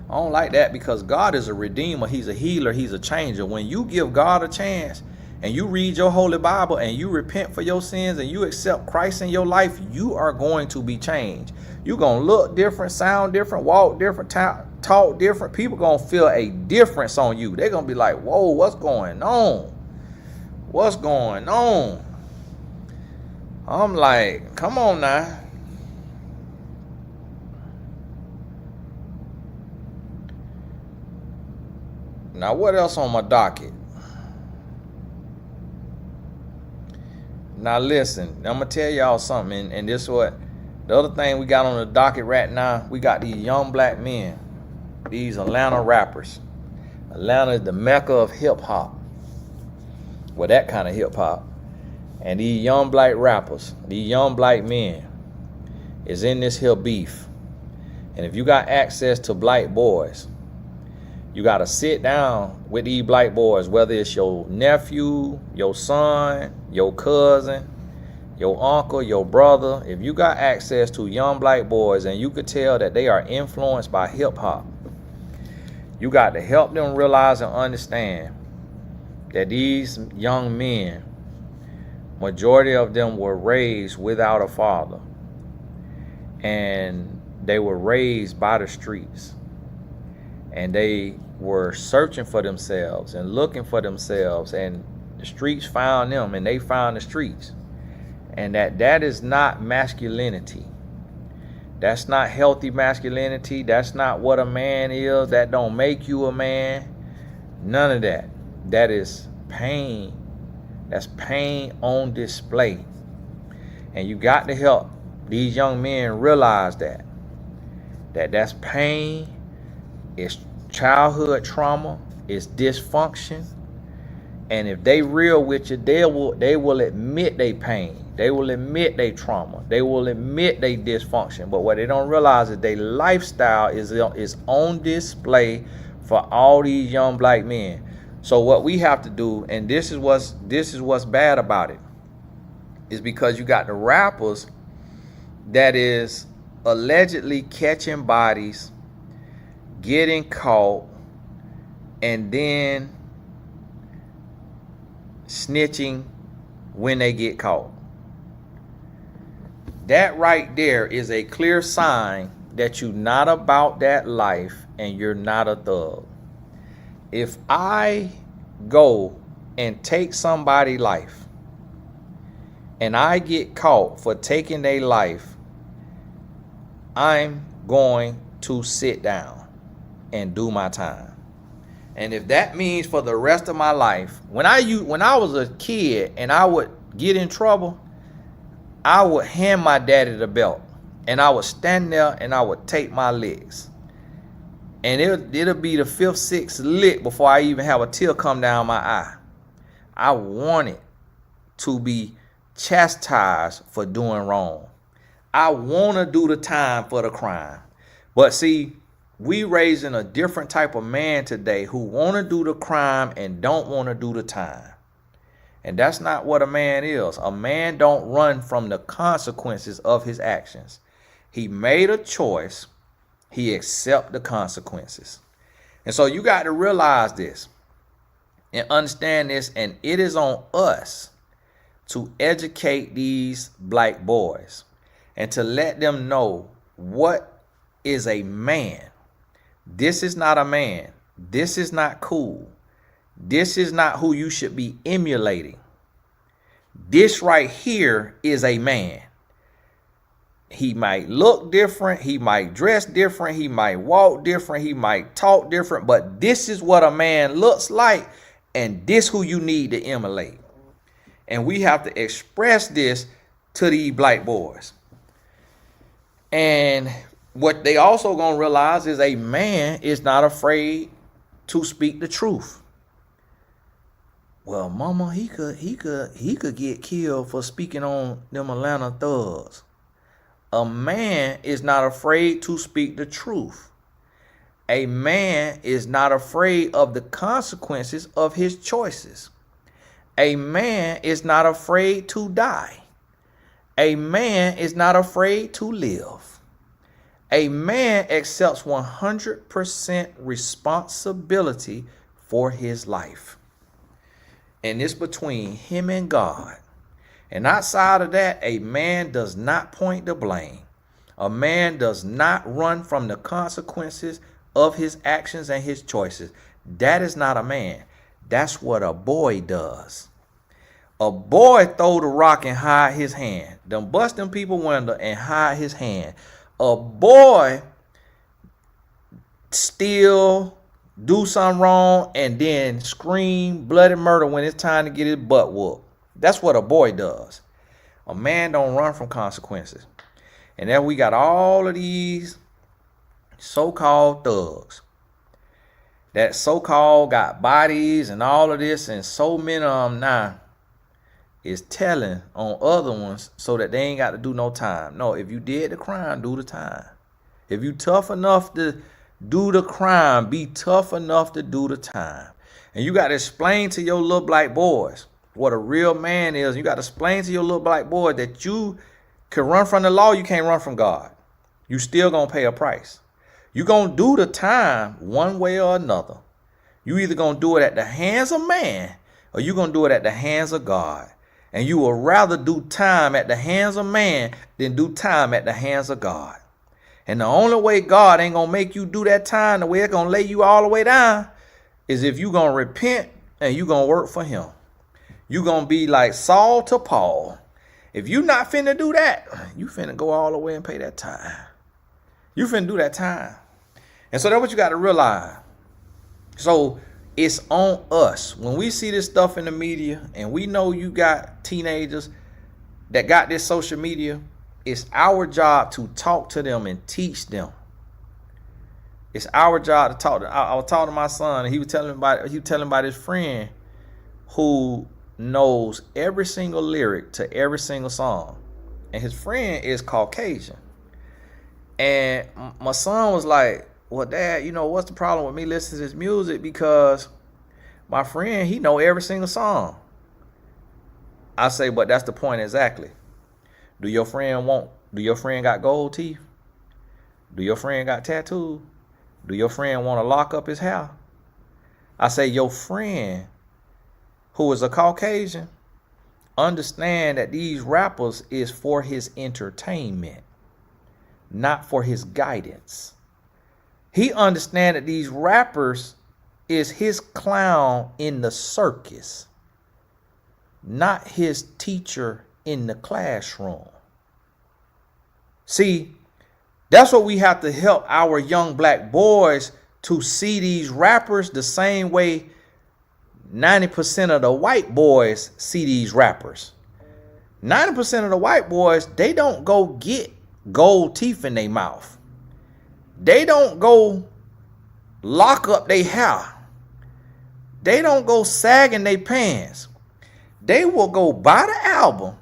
I don't like that because God is a redeemer. He's a healer. He's a changer. When you give God a chance and you read your Holy Bible and you repent for your sins and you accept Christ in your life, you are going to be changed. You're going to look different, sound different, walk different, talk different. People going to feel a difference on you. They're going to be like, whoa, what's going on? What's going on? I'm like, come on now. Now, what else on my docket? Now, listen, I'm going to tell y'all something, and this is what, the other thing we got on the docket right now, we got these young black men, these Atlanta rappers. Atlanta is the mecca of hip-hop. Well, that kind of hip-hop. And these young black rappers, these young black men, is in this here beef. And if you got access to black boys, you got to sit down with these black boys, whether it's your nephew, your son, your cousin, your uncle, your brother. If you got access to young black boys and you could tell that they are influenced by hip-hop, you got to help them realize and understand that these young men, majority of them were raised without a father. And they were raised by the streets. And they were searching for themselves and looking for themselves, and the streets found them and they found the streets. And that is not masculinity. That's not healthy masculinity. That's not what a man is. That don't make you a man. None of that. That is pain. That's pain on display. And you got to help these young men realize that's pain. It's childhood trauma. It's dysfunction. And if they real with you, they will admit they pain. They will admit they trauma. They will admit they dysfunction. But what they don't realize is their lifestyle is on display for all these young black men. So what we have to do, and this is what's bad about it, is because you got the rappers that is allegedly catching bodies, getting caught, and then snitching when they get caught. That right there is a clear sign that you're not about that life and you're not a thug. If I go and take somebody's life and I get caught for taking their life, I'm going to sit down and do my time. And if that means for the rest of my life, when I was a kid and I would get in trouble, I would hand my daddy the belt and I would stand there and I would take my licks. And it'll be the 5th, 6th lick before I even have a tear come down my eye. I wanted to be chastised for doing wrong. I want to do the time for the crime. But see, we raising a different type of man today who want to do the crime and don't want to do the time. And that's not what a man is. A man don't run from the consequences of his actions. He made a choice. He accepts the consequences. And so you got to realize this and understand this. And it is on us to educate these black boys and to let them know what is a man. This is not a man. This is not cool. This is not who you should be emulating. This right here is a man. He might look different. He might dress different. He might walk different. He might talk different. But this is what a man looks like. And this who you need to emulate. And we have to express this to these black boys. And what they also gonna realize is a man is not afraid to speak the truth. Well, mama, he could get killed for speaking on them Atlanta thugs. A man is not afraid to speak the truth. A man is not afraid of the consequences of his choices. A man is not afraid to die. A man is not afraid to live. A man accepts 100% responsibility for his life. And it's between him and God. And outside of that, a man does not point the blame. A man does not run from the consequences of his actions and his choices. That is not a man. That's what a boy does. A boy throw the rock and hide his hand. Them bust them people window and hide his hand. A boy steal, do something wrong, and then scream bloody murder when it's time to get his butt whooped. That's what a boy does. A man don't run from consequences. And then we got all of these so-called thugs that so-called got bodies and all of this, and so many of them now is telling on other ones so that they ain't got to do no time. No, if you did the crime, do the time. If you tough enough to do the crime, be tough enough to do the time. And you got to explain to your little black boys what a real man is. You got to explain to your little black boy that you can run from the law, you can't run from God. You still gonna pay a price. You gonna do the time one way or another. You either gonna do it at the hands of man or you gonna do it at the hands of God. And you will rather do time at the hands of man than do time at the hands of God. And the only way God ain't gonna make you do that time, the way it's gonna lay you all the way down, is if you gonna repent and you gonna work for him. You gonna be like Saul to Paul. If you not finna do that, you finna go all the way and pay that time. You finna do that time. And so that's what you got to realize. So it's on us. When we see this stuff in the media and we know you got teenagers that got this social media, it's our job to talk to them and teach them. It's our job to talk to them. I was talking to my son and he was telling about his friend who knows every single lyric to every single song. And his friend is Caucasian. And my son was like, well, Dad, you know, what's the problem with me listening to this music? Because my friend, he know every single song. I say, but that's the point exactly. Do your friend got gold teeth? Do your friend got tattoos? Do your friend want to lock up his hair? I say, your friend who is a Caucasian, understand that these rappers is for his entertainment, not for his guidance. He understand that these rappers is his clown in the circus, not his teacher in the classroom. See, that's what we have to help our young black boys to see these rappers the same way 90% of the white boys see these rappers. 90% of the white boys, they don't go get gold teeth in their mouth. They don't go lock up their hair. They don't go sagging their pants. They will go buy the album.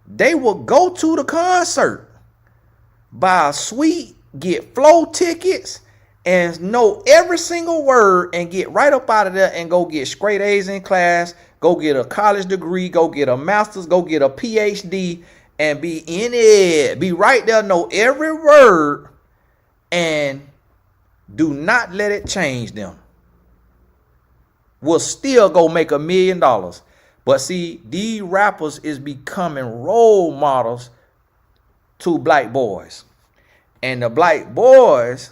They will go to the concert, buy a suite, get flow tickets, and know every single word and get right up out of there and go get straight A's in class, go get a college degree, go get a master's, go get a PhD, and be in it. Be right there, know every word, and do not let it change them. Will still go make $1 million. But see, these rappers is becoming role models to black boys. And the black boys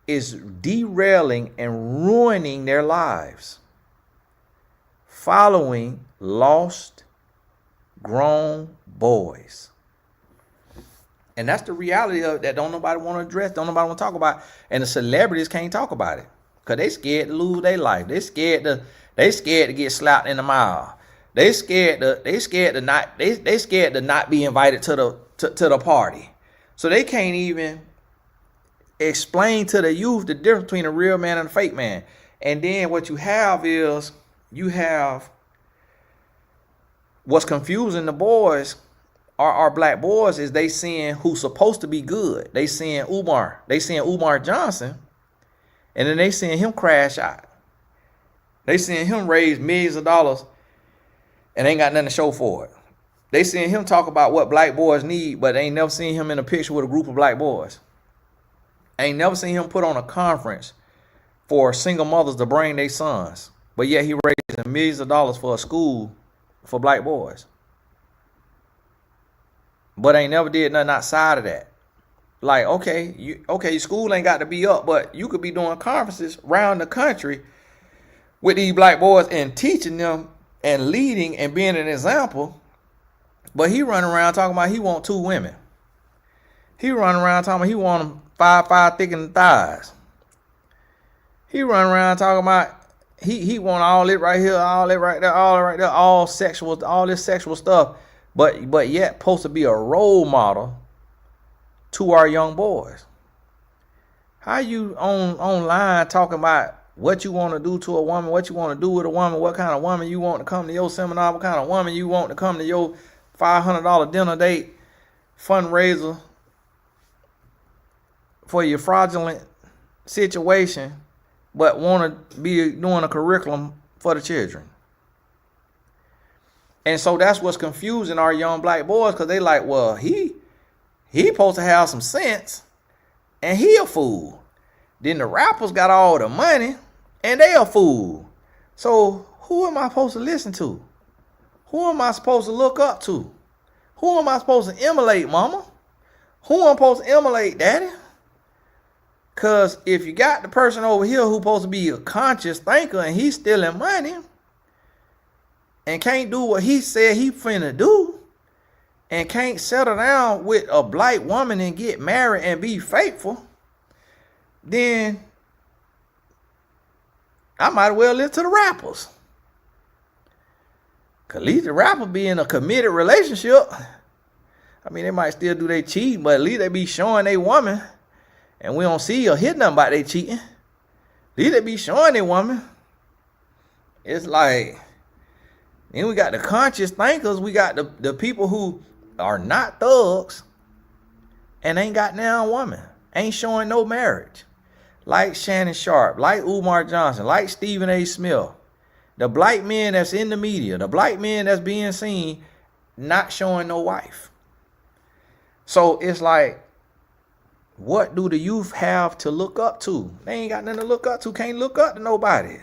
is derailing and ruining their lives, following lost, grown boys. And that's the reality of that. Don't nobody want to address, don't nobody want to talk about. And the celebrities can't talk about it because they scared to lose their life. They scared to get slapped in the mouth. They scared to not be invited to the party. So they can't even explain to the youth the difference between a real man and a fake man. And then what you have is what's confusing the boys, our black boys, is they seeing who's supposed to be good. They seeing Umar. They seeing Umar Johnson, and then they seeing him crash out. They seeing him raise millions of dollars and ain't got nothing to show for it. They seeing him talk about what black boys need, but they ain't never seen him in a picture with a group of black boys. Ain't never seen him put on a conference for single mothers to bring their sons. But yet he raising millions of dollars for a school for black boys. But ain't never did nothing outside of that. Like, okay, school ain't got to be up, but you could be doing conferences around the country with these black boys and teaching them and leading and being an example. But he running around talking about he want 2 women. He running around talking about he want them 5'5" thick in the thighs. He running around talking about he want all it right here, all it right there, all it right there, all sexual, all this sexual stuff. But yet supposed to be a role model to our young boys. How you online talking about what you want to do to a woman, what you want to do with a woman, what kind of woman you want to come to your seminar, what kind of woman you want to come to your $500 dinner date fundraiser for your fraudulent situation, but want to be doing a curriculum for the children. And so that's what's confusing our young black boys, because they like, well, he supposed to have some sense and he a fool. Then the rappers got all the money and they a fool. So who am I supposed to listen to? Who am I supposed to look up to? Who am I supposed to emulate, mama? Who am I supposed to emulate, daddy? Because if you got the person over here who's supposed to be a conscious thinker and he's stealing money and can't do what he said he finna do and can't settle down with a black woman and get married and be faithful, then I might as well listen to the rappers. Cause at least the rapper be in a committed relationship. I mean, they might still do their cheating, but at least they be showing they woman. And we don't see or hear nothing about they cheating. At least they be showing they woman. It's like, then we got the conscious thinkers. We got the people who are not thugs and ain't got now a woman. Ain't showing no marriage. Like Shannon Sharp, like Umar Johnson, like Stephen A. Smith. The black men that's in the media, the black men that's being seen, not showing no wife. So it's like, what do the youth have to look up to? They ain't got nothing to look up to. Can't look up to nobody.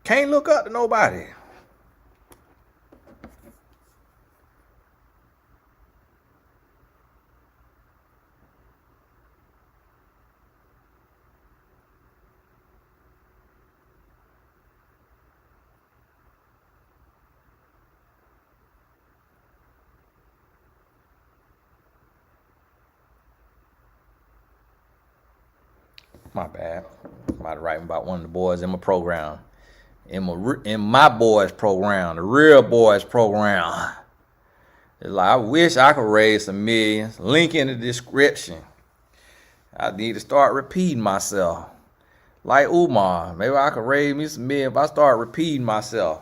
Can't look up to nobody. My bad. I'm about to write about one of the boys in my program. In my boys program, the real boys program. It's like, I wish I could raise some millions. Link in the description. I need to start repeating myself. Like Umar, maybe I could raise me some millions if I start repeating myself.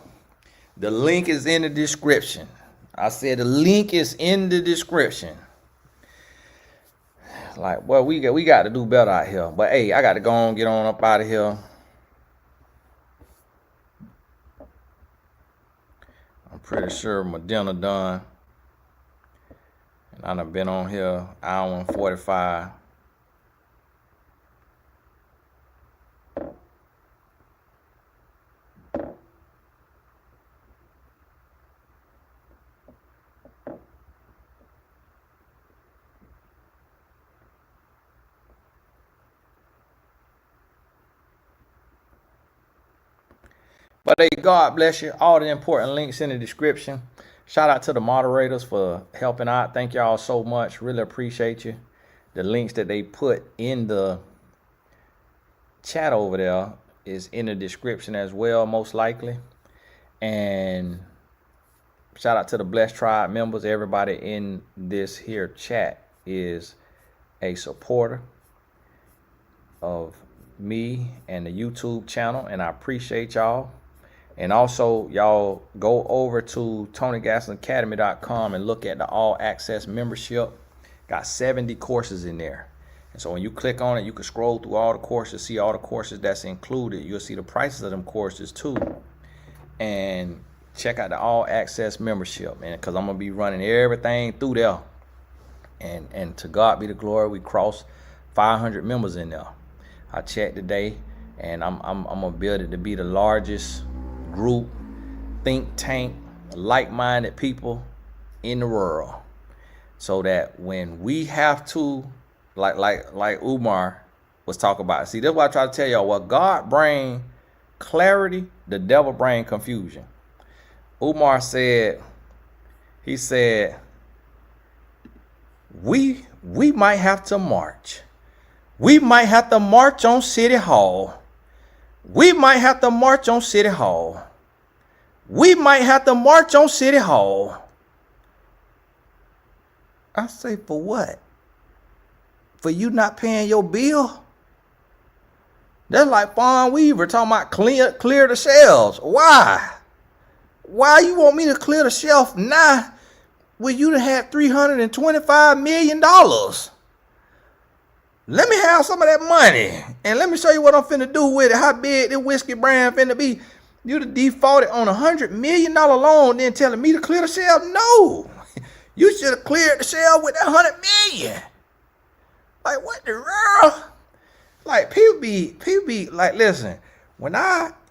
The link is in the description. I said the link is in the description. Like, well, we got to do better out here. But hey, I got to go on, get on up out of here. I'm pretty sure my dinner done. And I done been on here hour and 45. But hey, God bless you. All the important links in the description. Shout out to the moderators for helping out. Thank y'all so much. Really appreciate you. The links that they put in the chat over there is in the description as well, most likely. And shout out to the Blessed Tribe members. Everybody in this here chat is a supporter of me and the YouTube channel, and I appreciate y'all. And also, y'all go over to TonyGaskinAcademy.com and look at the all access membership. Got 70 courses in there. And so when you click on it, you can scroll through all the courses, see all the courses that's included. You'll see the prices of them courses too. And check out the all access membership, man, because I'm going to be running everything through there. And to God be the glory, we crossed 500 members in there. I checked today, and I'm going to build it to be the largest group, think tank, like-minded people in the world, so that when we have to, like Umar was talking about. See, that's what I try to tell y'all. What God bring clarity, the devil bring confusion. Umar said, he said, we might have to march. We might have to march on City Hall. We might have to march on City Hall. We might have to march on City Hall. I say, for what? For you not paying your bill? That's like Fawn Weaver talking about clear the shelves. Why? Why you want me to clear the shelf now when you done had $325 million? Let me have some of that money, and let me show you what I'm finna do with it. How big this whiskey brand finna be? You done defaulted on $100 million loan, then telling me to clear the shelf? No, you should have cleared the shelf with that $100 million. Like, what the world? Like, people be like, listen,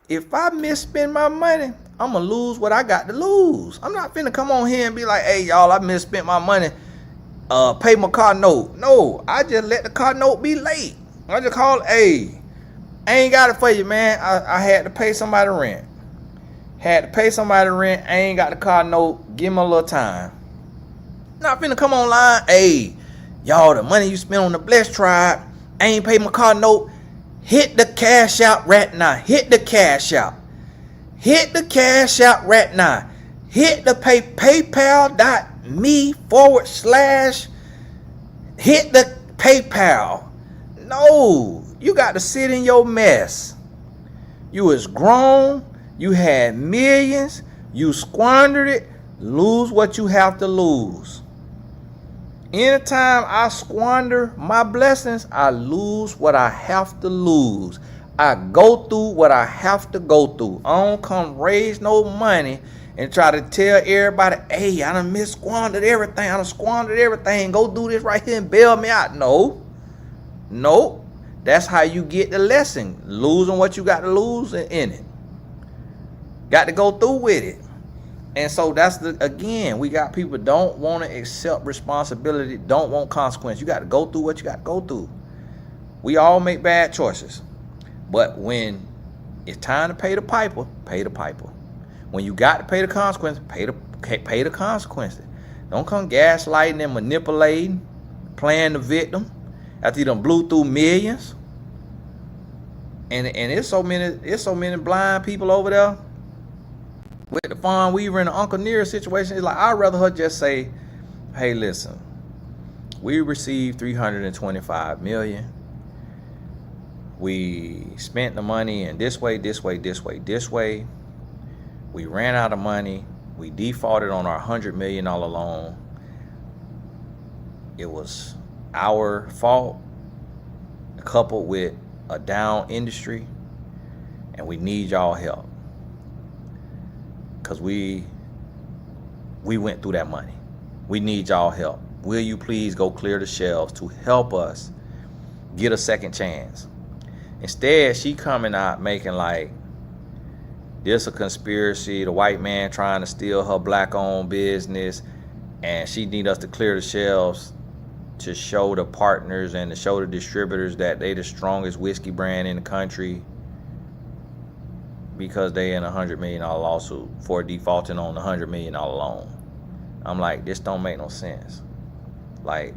if I misspend my money, I'm gonna lose what I got to lose. I'm not finna come on here and be like, hey, y'all, I misspent my money. Pay my car note. No, I just let the car note be late. I just call, hey, I ain't got it for you, man. I had to pay somebody rent. I ain't got the car note. Give me a little time. Not finna come online. Hey, y'all, the money you spent on the Blessed Tribe, I ain't paid my car note. Hit the cash out right now. Hit the cash out. Hit the cash out right now. Hit the PayPal.me/ hit the PayPal. No, you got to sit in your mess. You was grown. You had millions. You squandered it. Lose what you have to lose. Anytime I squander my blessings, I lose what I have to lose. I go through what I have to go through. I don't come raise no money and try to tell everybody, hey, I done squandered everything. Go do this right here and bail me out. No. That's how you get the lesson. Losing what you got to lose in it. Got to go through with it. And so that's again, we got people don't want to accept responsibility, don't want consequence. You got to go through what you got to go through. We all make bad choices. But when it's time to pay the piper, pay the piper. When you got to pay the consequence, pay the consequences. Don't come gaslighting and manipulating, playing the victim after you done blew through millions. And it's so many blind people over there. With the Fawn Weaver and the Uncle Near situation, it's like, I'd rather her just say, hey, listen, we received $325 million. We spent the money in this way. We ran out of money. We defaulted on our $100 million loan. It was our fault, coupled with a down industry, and we need y'all help. Because we went through that money. We need y'all help. Will you please go clear the shelves to help us get a second chance? Instead, she coming out making like this a conspiracy, the white man trying to steal her black-owned business, and she need us to clear the shelves to show the partners and to show the distributors that they the strongest whiskey brand in the country. because they in $100 million lawsuit for defaulting on the $100 million loan. I'm like, this don't make no sense. Like,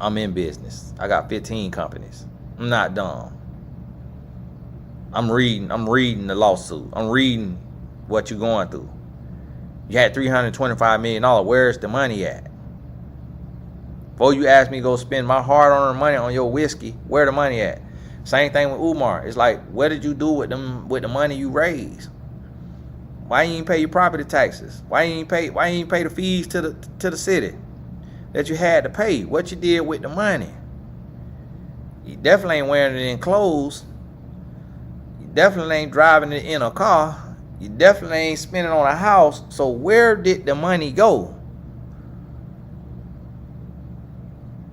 I'm in business. I got 15 companies. I'm not dumb. I'm reading the lawsuit. I'm reading what you're going through. You had $325 million. Where's the money at? Before you ask me to go spend my hard-earned money on your whiskey, where the money at? Same thing with W.A.R. It's like, what did you do with the money you raised? Why you ain't pay your property taxes? Why you ain't pay the fees to the city that you had to pay? What you did with the money? You definitely ain't wearing it in clothes. You definitely ain't driving it in a car. You definitely ain't spending on a house. So where did the money go?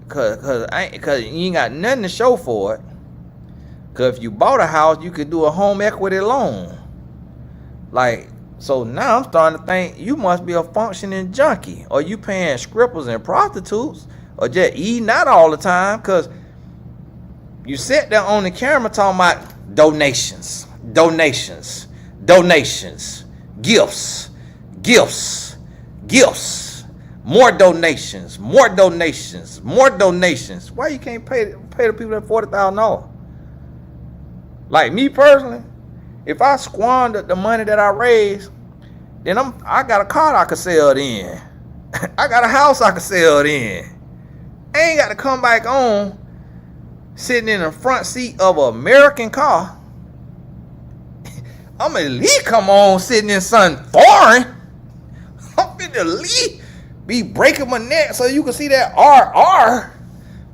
Cause you ain't got nothing to show for it. Cause if you bought a house, you could do a home equity loan. Like, so now I'm starting to think you must be a functioning junkie, or you paying strippers and prostitutes, or just eating out all the time. Cause you sit there on the camera talking about donations, gifts, more donations. Why you can't pay the people that $40,000? Like me personally, if I squandered the money that I raised, then I got a car I could sell it in. I got a house I could sell it in. I ain't got to come back on sitting in the front seat of an American car. I'm at least come on sitting in something foreign. I'm finna at least be breaking my neck so you can see that RR.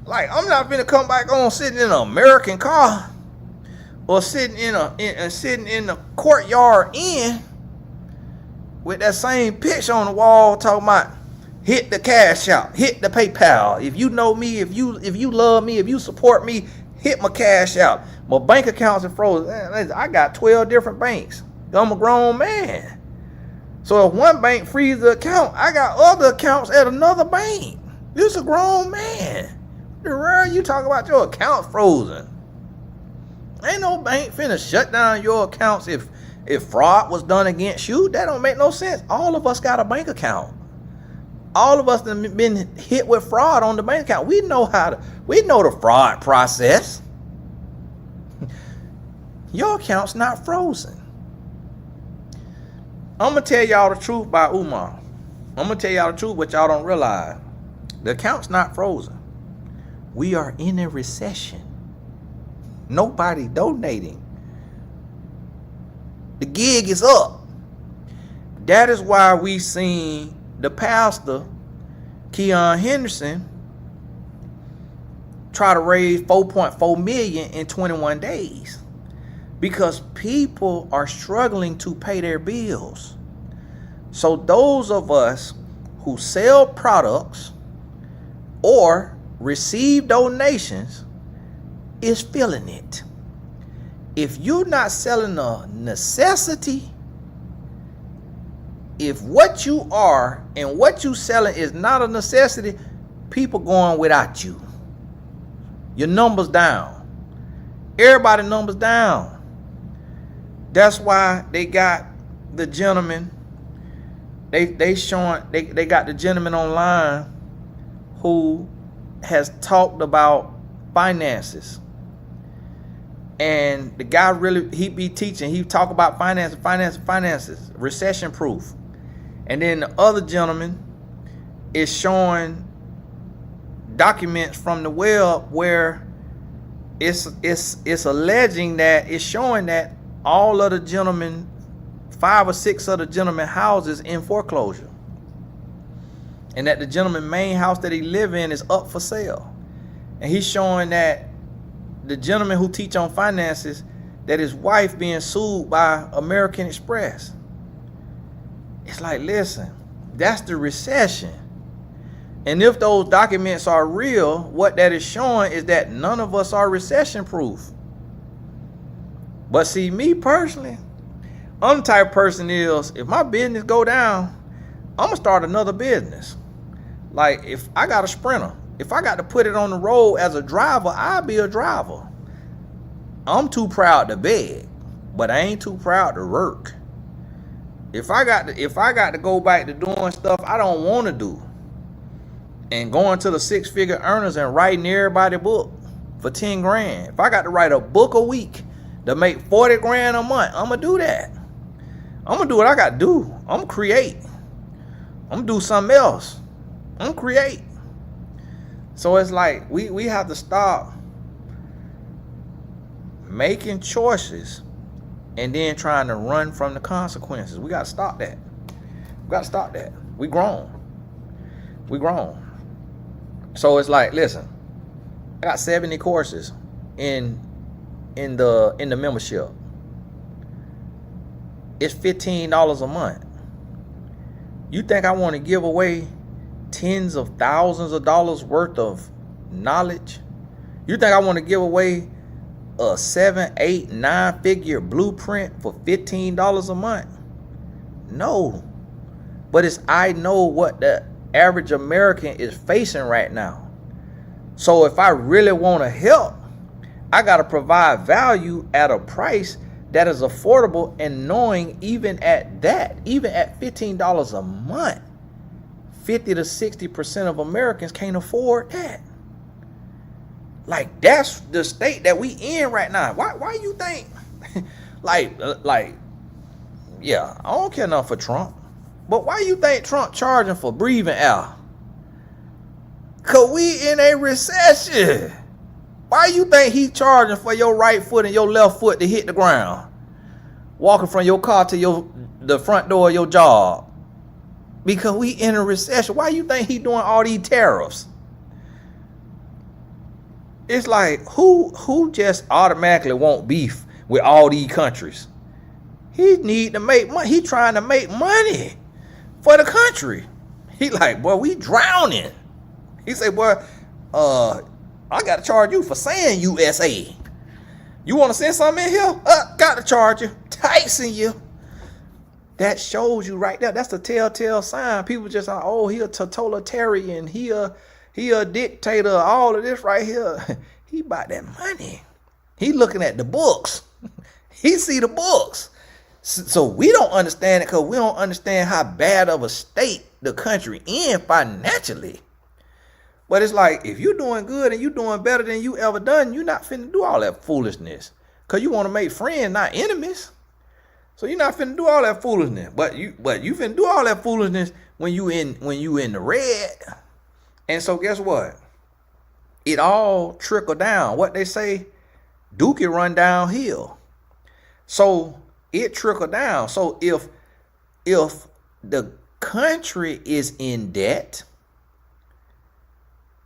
Like, I'm not finna come back on sitting in an American car or sitting in the courtyard inn with that same picture on the wall talking about hit the cash out, hit the PayPal. If you know me, if you love me, if you support me, hit my cash out. My bank accounts are frozen. I got 12 different banks. I'm a grown man. So if one bank freezes the account, I got other accounts at another bank. You're a grown man. You talk about your account frozen. Ain't no bank finna shut down your accounts if fraud was done against you. That don't make no sense. All of us got a bank account. All of us have been hit with fraud on the bank account. We know the fraud process. Your account's not frozen. I'm going to tell y'all the truth about W.A.R. I'm going to tell y'all the truth, but y'all don't realize. The account's not frozen. We are in a recession. Nobody donating. The gig is up. That is why we seen the pastor, Keon Henderson, try to raise $4.4 million in 21 days. Because people are struggling to pay their bills. So those of us who sell products or receive donations is feeling it. If you're not selling a necessity, if what you are and what you selling is not a necessity, people going without you. Your numbers down. Everybody numbers down. That's why they got the gentleman. They got the gentleman online who has talked about finances. And the guy he be teaching. He talk about finances, recession proof. And then the other gentleman is showing documents from the web where it's alleging that it's showing that all of the gentlemen, 5 or 6 of the gentlemen houses in foreclosure. And that the gentleman main house that he live in is up for sale. And he's showing that the gentleman who teach on finances, that his wife being sued by American Express. It's like, listen, that's the recession. And if those documents are real, what that is showing is that none of us are recession proof. But see, me personally, I'm the type of person is, if my business go down, I'm going to start another business. Like, if I got a Sprinter, if I got to put it on the road as a driver, I'll be a driver. I'm too proud to beg. but I ain't too proud to work. If I got to go back to doing stuff I don't want to do, and going to the 6-figure earners and writing everybody book for 10 grand. If I got to write a book a week to make 40 grand a month, I'm gonna do that. I'm gonna do what I got to do. I'm gonna create. I'm gonna do something else. I'm gonna create. So it's like we have to stop making choices and then trying to run from the consequences. We got to stop that. We grown. So it's like, listen, I got 70 courses in the membership. It's $15 a month. You think I want to give away tens of thousands of dollars worth of knowledge? You think I want to give away a 7, 8, 9-figure blueprint for $15 a month? No. But I know what the average American is facing right now. So if I really want to help, I got to provide value at a price that is affordable, and knowing even at $15 a month, 50 to 60% of Americans can't afford that. Like, that's the state that we in right now. Why you think yeah, I don't care enough for Trump, but why you think Trump charging for breathing air? Cause we in a recession. Why you think he charging for your right foot and your left foot to hit the ground, walking from your car to the front door of your job? Because we in a recession. Why you think he doing all these tariffs? It's like, who just automatically want beef with all these countries? He need to make money. He trying to make money for the country. He like, boy, we drowning. He say, boy, I got to charge you for saying USA. You want to send something in here? Got to charge you. Tyson you. That shows you right there. That's the telltale sign. People just like, oh, he a totalitarian. He a dictator. All of this right here. He about that money. He looking at the books. He see the books. So we don't understand it because we don't understand how bad of a state the country in financially. But it's like, if you're doing good and you're doing better than you ever done, you're not finna do all that foolishness. Because you want to make friends, not enemies. So you're not finna do all that foolishness. But you finna do all that foolishness when you in the red. And so guess what? It all trickle down. What they say, Dookie run downhill. So it trickle down. So if the country is in debt,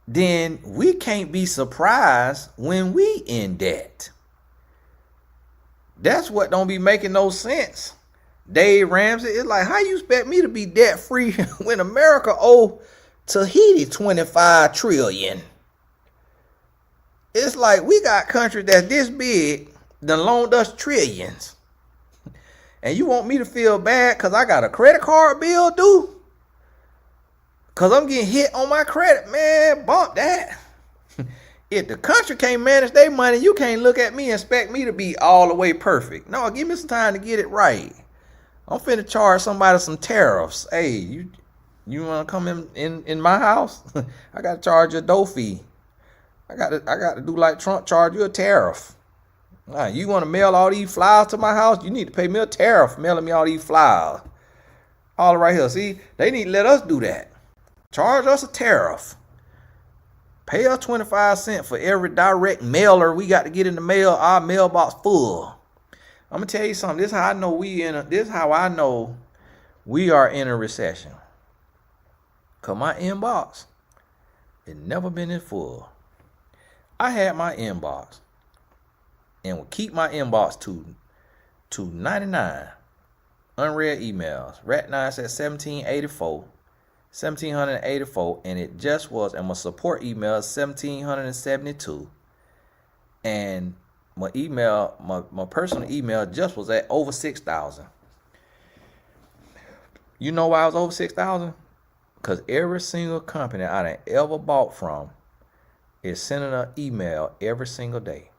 then we can't be surprised when we in debt. That's what don't be making no sense. Dave Ramsey, it's like, how you expect me to be debt free when America owe Tahiti $25 trillion? It's like we got countries that's this big that loaned us trillions. And you want me to feel bad because I got a credit card bill due? Because I'm getting hit on my credit, man, bump that. If the country can't manage their money, you can't look at me and expect me to be all the way perfect. No, give me some time to get it right. I'm finna charge somebody some tariffs. Hey, you want to come in my house? I got to charge you a dough fee. I got to do like Trump, charge you a tariff. You want to mail all these flyers to my house? You need to pay me a tariff mailing me all these flyers. All right here. See, they need to let us do that. Charge us a tariff. Pay us 25 cents for every direct mailer we got to get in the mail. Our mailbox full. I'm gonna tell you something. This is how I know we are in a recession. Cause my inbox, it never been this full. I had my inbox and would keep my inbox to 99 unread emails. Right now it's at 1784, and it just was, and my support email is 1772, and my email, my personal email just was at over 6,000. You know why I was over 6,000? Because every single company I done ever bought from is sending an email every single day.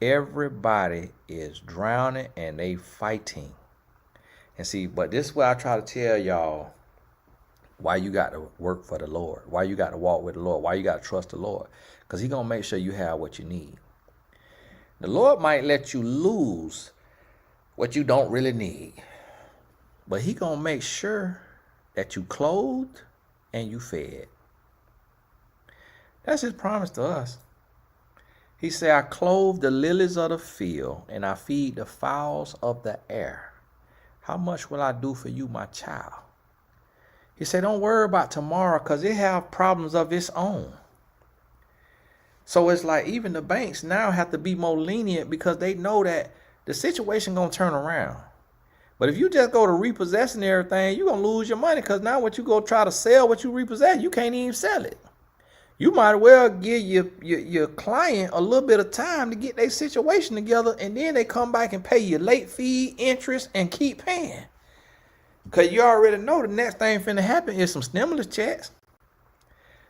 Everybody is drowning and they fighting. And see, but this is what I try to tell y'all, why you got to work for the Lord, why you got to walk with the Lord, why you got to trust the Lord, because He's going to make sure you have what you need. The Lord might let you lose what you don't really need, but He going to make sure that you clothed and you fed. That's His promise to us. He said, I clothe the lilies of the field and I feed the fowls of the air. How much will I do for you, my child? He said, don't worry about tomorrow because it have problems of its own. So it's like even the banks now have to be more lenient because they know that the situation going to turn around. But if you just go to repossessing everything, you're going to lose your money because now what you go try to sell what you repossess, you can't even sell it. You might as well give your client a little bit of time to get their situation together, and then they come back and pay you late fee, interest, and keep paying. Because you already know the next thing finna happen is some stimulus checks.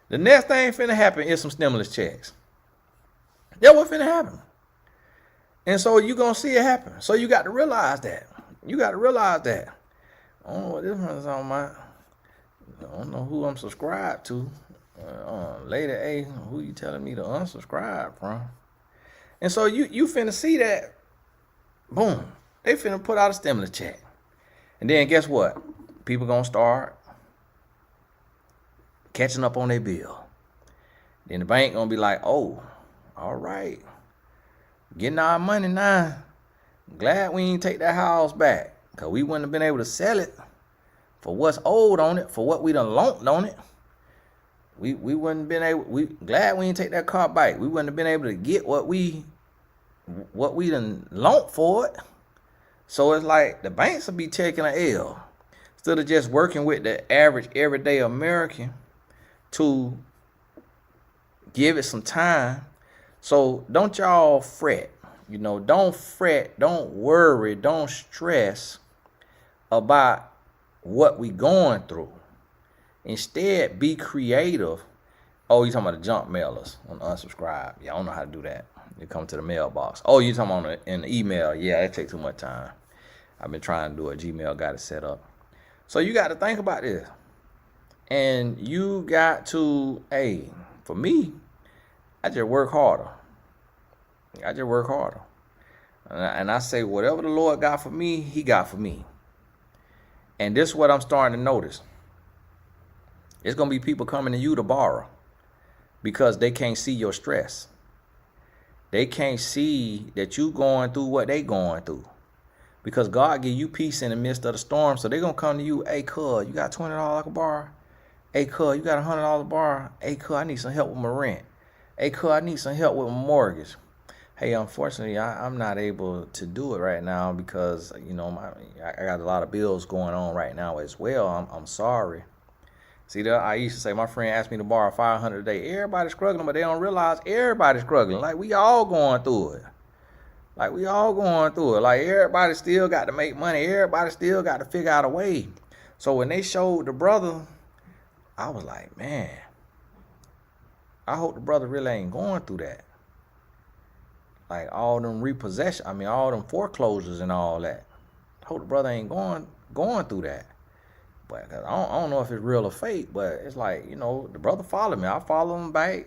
The next thing finna happen is some stimulus checks. That's what finna happen. And so you're going to see it happen. So you got to realize that. You got to realize that. I don't know what this one's on my. I don't know who I'm subscribed to. Lady A, who you telling me to unsubscribe from? And so you finna see that, boom, they finna put out a stimulus check. And then guess what? People gonna start catching up on their bill. Then the bank gonna be like, oh, all right, getting our money now. Glad we ain't take that house back, because we wouldn't have been able to sell it for what's owed on it, for what we done loaned on it. We wouldn't have been able, glad we didn't take that car back. We wouldn't have been able to get what we done loaned for it. So it's like the banks will be taking an L instead of just working with the average everyday American to give it some time. So don't y'all fret. Don't fret, don't worry, don't stress about what we going through. Instead, be creative. Oh, you talking about the junk mailers on unsubscribe? Yeah, I don't know how to do that. They come to the mailbox. Oh, you talking about in the email? Yeah, it takes too much time. I've been trying to do a Gmail, got it set up. So you got to think about this. And you got to, for me, I just work harder. And I say, whatever the Lord got for me, He got for me. And this is what I'm starting to notice. It's going to be people coming to you to borrow because they can't see your stress. They can't see that you going through what they going through. Because God give you peace in the midst of the storm. So they're going to come to you, hey, cuz, you got $20 I can borrow? Hey, cuz, you got $100 to borrow? Hey, cuz, I need some help with my rent. Hey, cuz, I need some help with my mortgage. Hey, unfortunately, I'm not able to do it right now because, I got a lot of bills going on right now as well. I'm sorry. See, I used to say, my friend asked me to borrow $500 a day. Everybody's struggling, but they don't realize everybody's struggling. Like, we all going through it. Like, everybody still got to make money. Everybody still got to figure out a way. So when they showed the brother, I was like, man, I hope the brother really ain't going through that. Like, all them all them foreclosures and all that. I hope the brother ain't going through that. But I don't know if it's real or fake, but it's like, the brother followed me. I follow him back.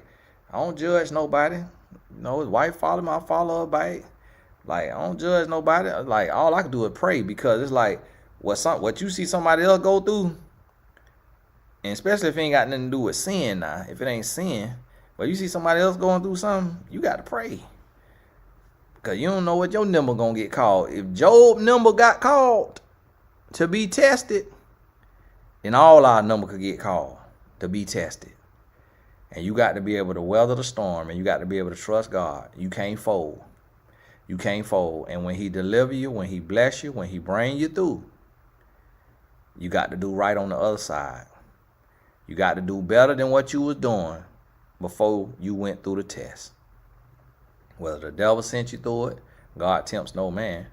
I don't judge nobody. His wife followed me. I follow her back. Like, I don't judge nobody. Like, all I can do is pray, because it's like what you see somebody else go through, and especially if it ain't got nothing to do with sin now. If it ain't sin, but you see somebody else going through something, you got to pray. Because you don't know what your number going to get called. If Job number got called to be tested, then all our number could get called to be tested. And you got to be able to weather the storm, and you got to be able to trust God. You can't fold. You can't fold. And when He deliver you, when He bless you, when He bring you through, you got to do right on the other side. You got to do better than what you was doing before you went through the test. Whether the devil sent you through it, God tempts no man,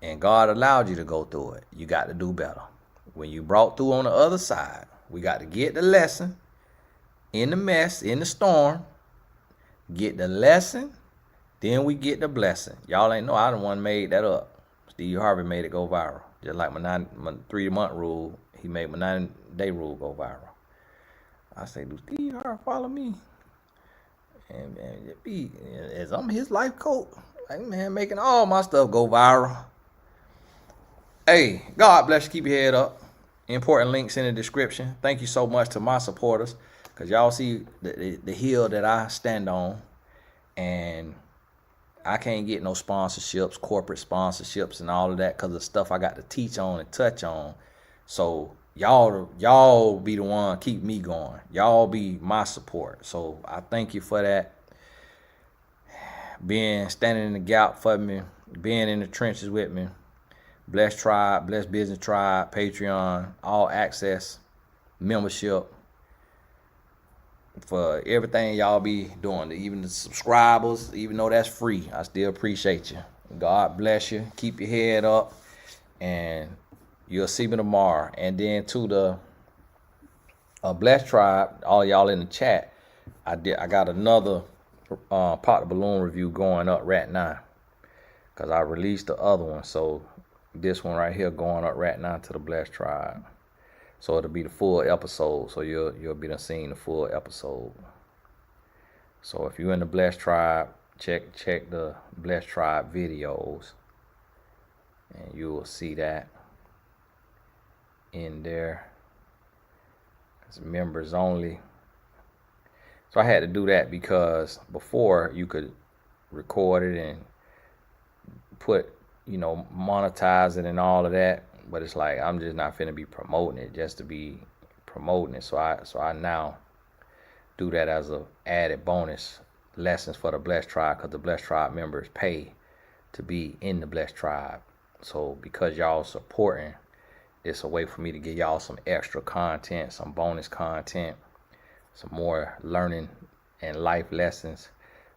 and God allowed you to go through it, you got to do better. When you brought through on the other side, we got to get the lesson in the mess, in the storm, get the lesson, Then we get the blessing. Y'all ain't know I the one made that up. Steve Harvey made it go viral. Just like my 3-month rule, he made my 9-day rule go viral. I say, do Steve Harvey follow me? And it be, as I'm his life coach, like, man, making all my stuff go viral. Hey, God bless you. Keep your head up. Important links in the description. Thank you so much to my supporters, because y'all see the hill that I stand on, and I can't get no sponsorships, corporate sponsorships, and all of that because of stuff I got to teach on and touch on. So y'all be the one keep me going. Y'all be my support. So I thank you for that. Standing in the gap for me, being in the trenches with me. Blessed Tribe, Blessed Business Tribe, Patreon, all access, membership. For everything y'all be doing, even the subscribers, even though that's free, I still appreciate you. God bless you. Keep your head up, and you'll see me tomorrow. And then to the Blessed Tribe, all y'all in the chat, I got another Pop the Balloon review going up right now, because I released the other one. So this one right here going up right now to the Blessed Tribe. So it'll be the full episode. So you'll be seeing the full episode. So if you're in the Blessed Tribe, check the Blessed Tribe videos, and you will see that in there. It's members only. So I had to do that because before you could record it and put, monetize it and all of that. But it's like, I'm just not finna be promoting it just to be promoting it. So I now do that as a added bonus lessons for the Blessed Tribe, because the Blessed Tribe members pay to be in the Blessed Tribe. So because y'all supporting, it's a way for me to give y'all some extra content, some bonus content, some more learning and life lessons.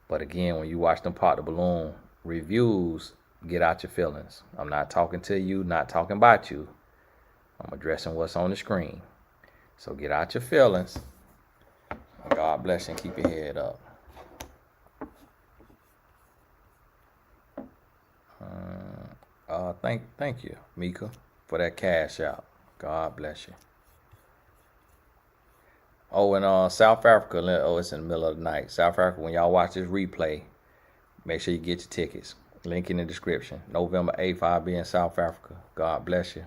But again, when you watch them Pop the Balloon reviews, get out your feelings. I'm not talking to you, not talking about you. I'm addressing what's on the screen. So get out your feelings. God bless you and keep your head up. Thank you, Mika, for that cash out. God bless you. Oh, and South Africa, it's in the middle of the night. South Africa, when y'all watch this replay, make sure you get your tickets. Link in the description. November 8th, I'll be in South Africa. God bless you.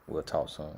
We'll talk soon.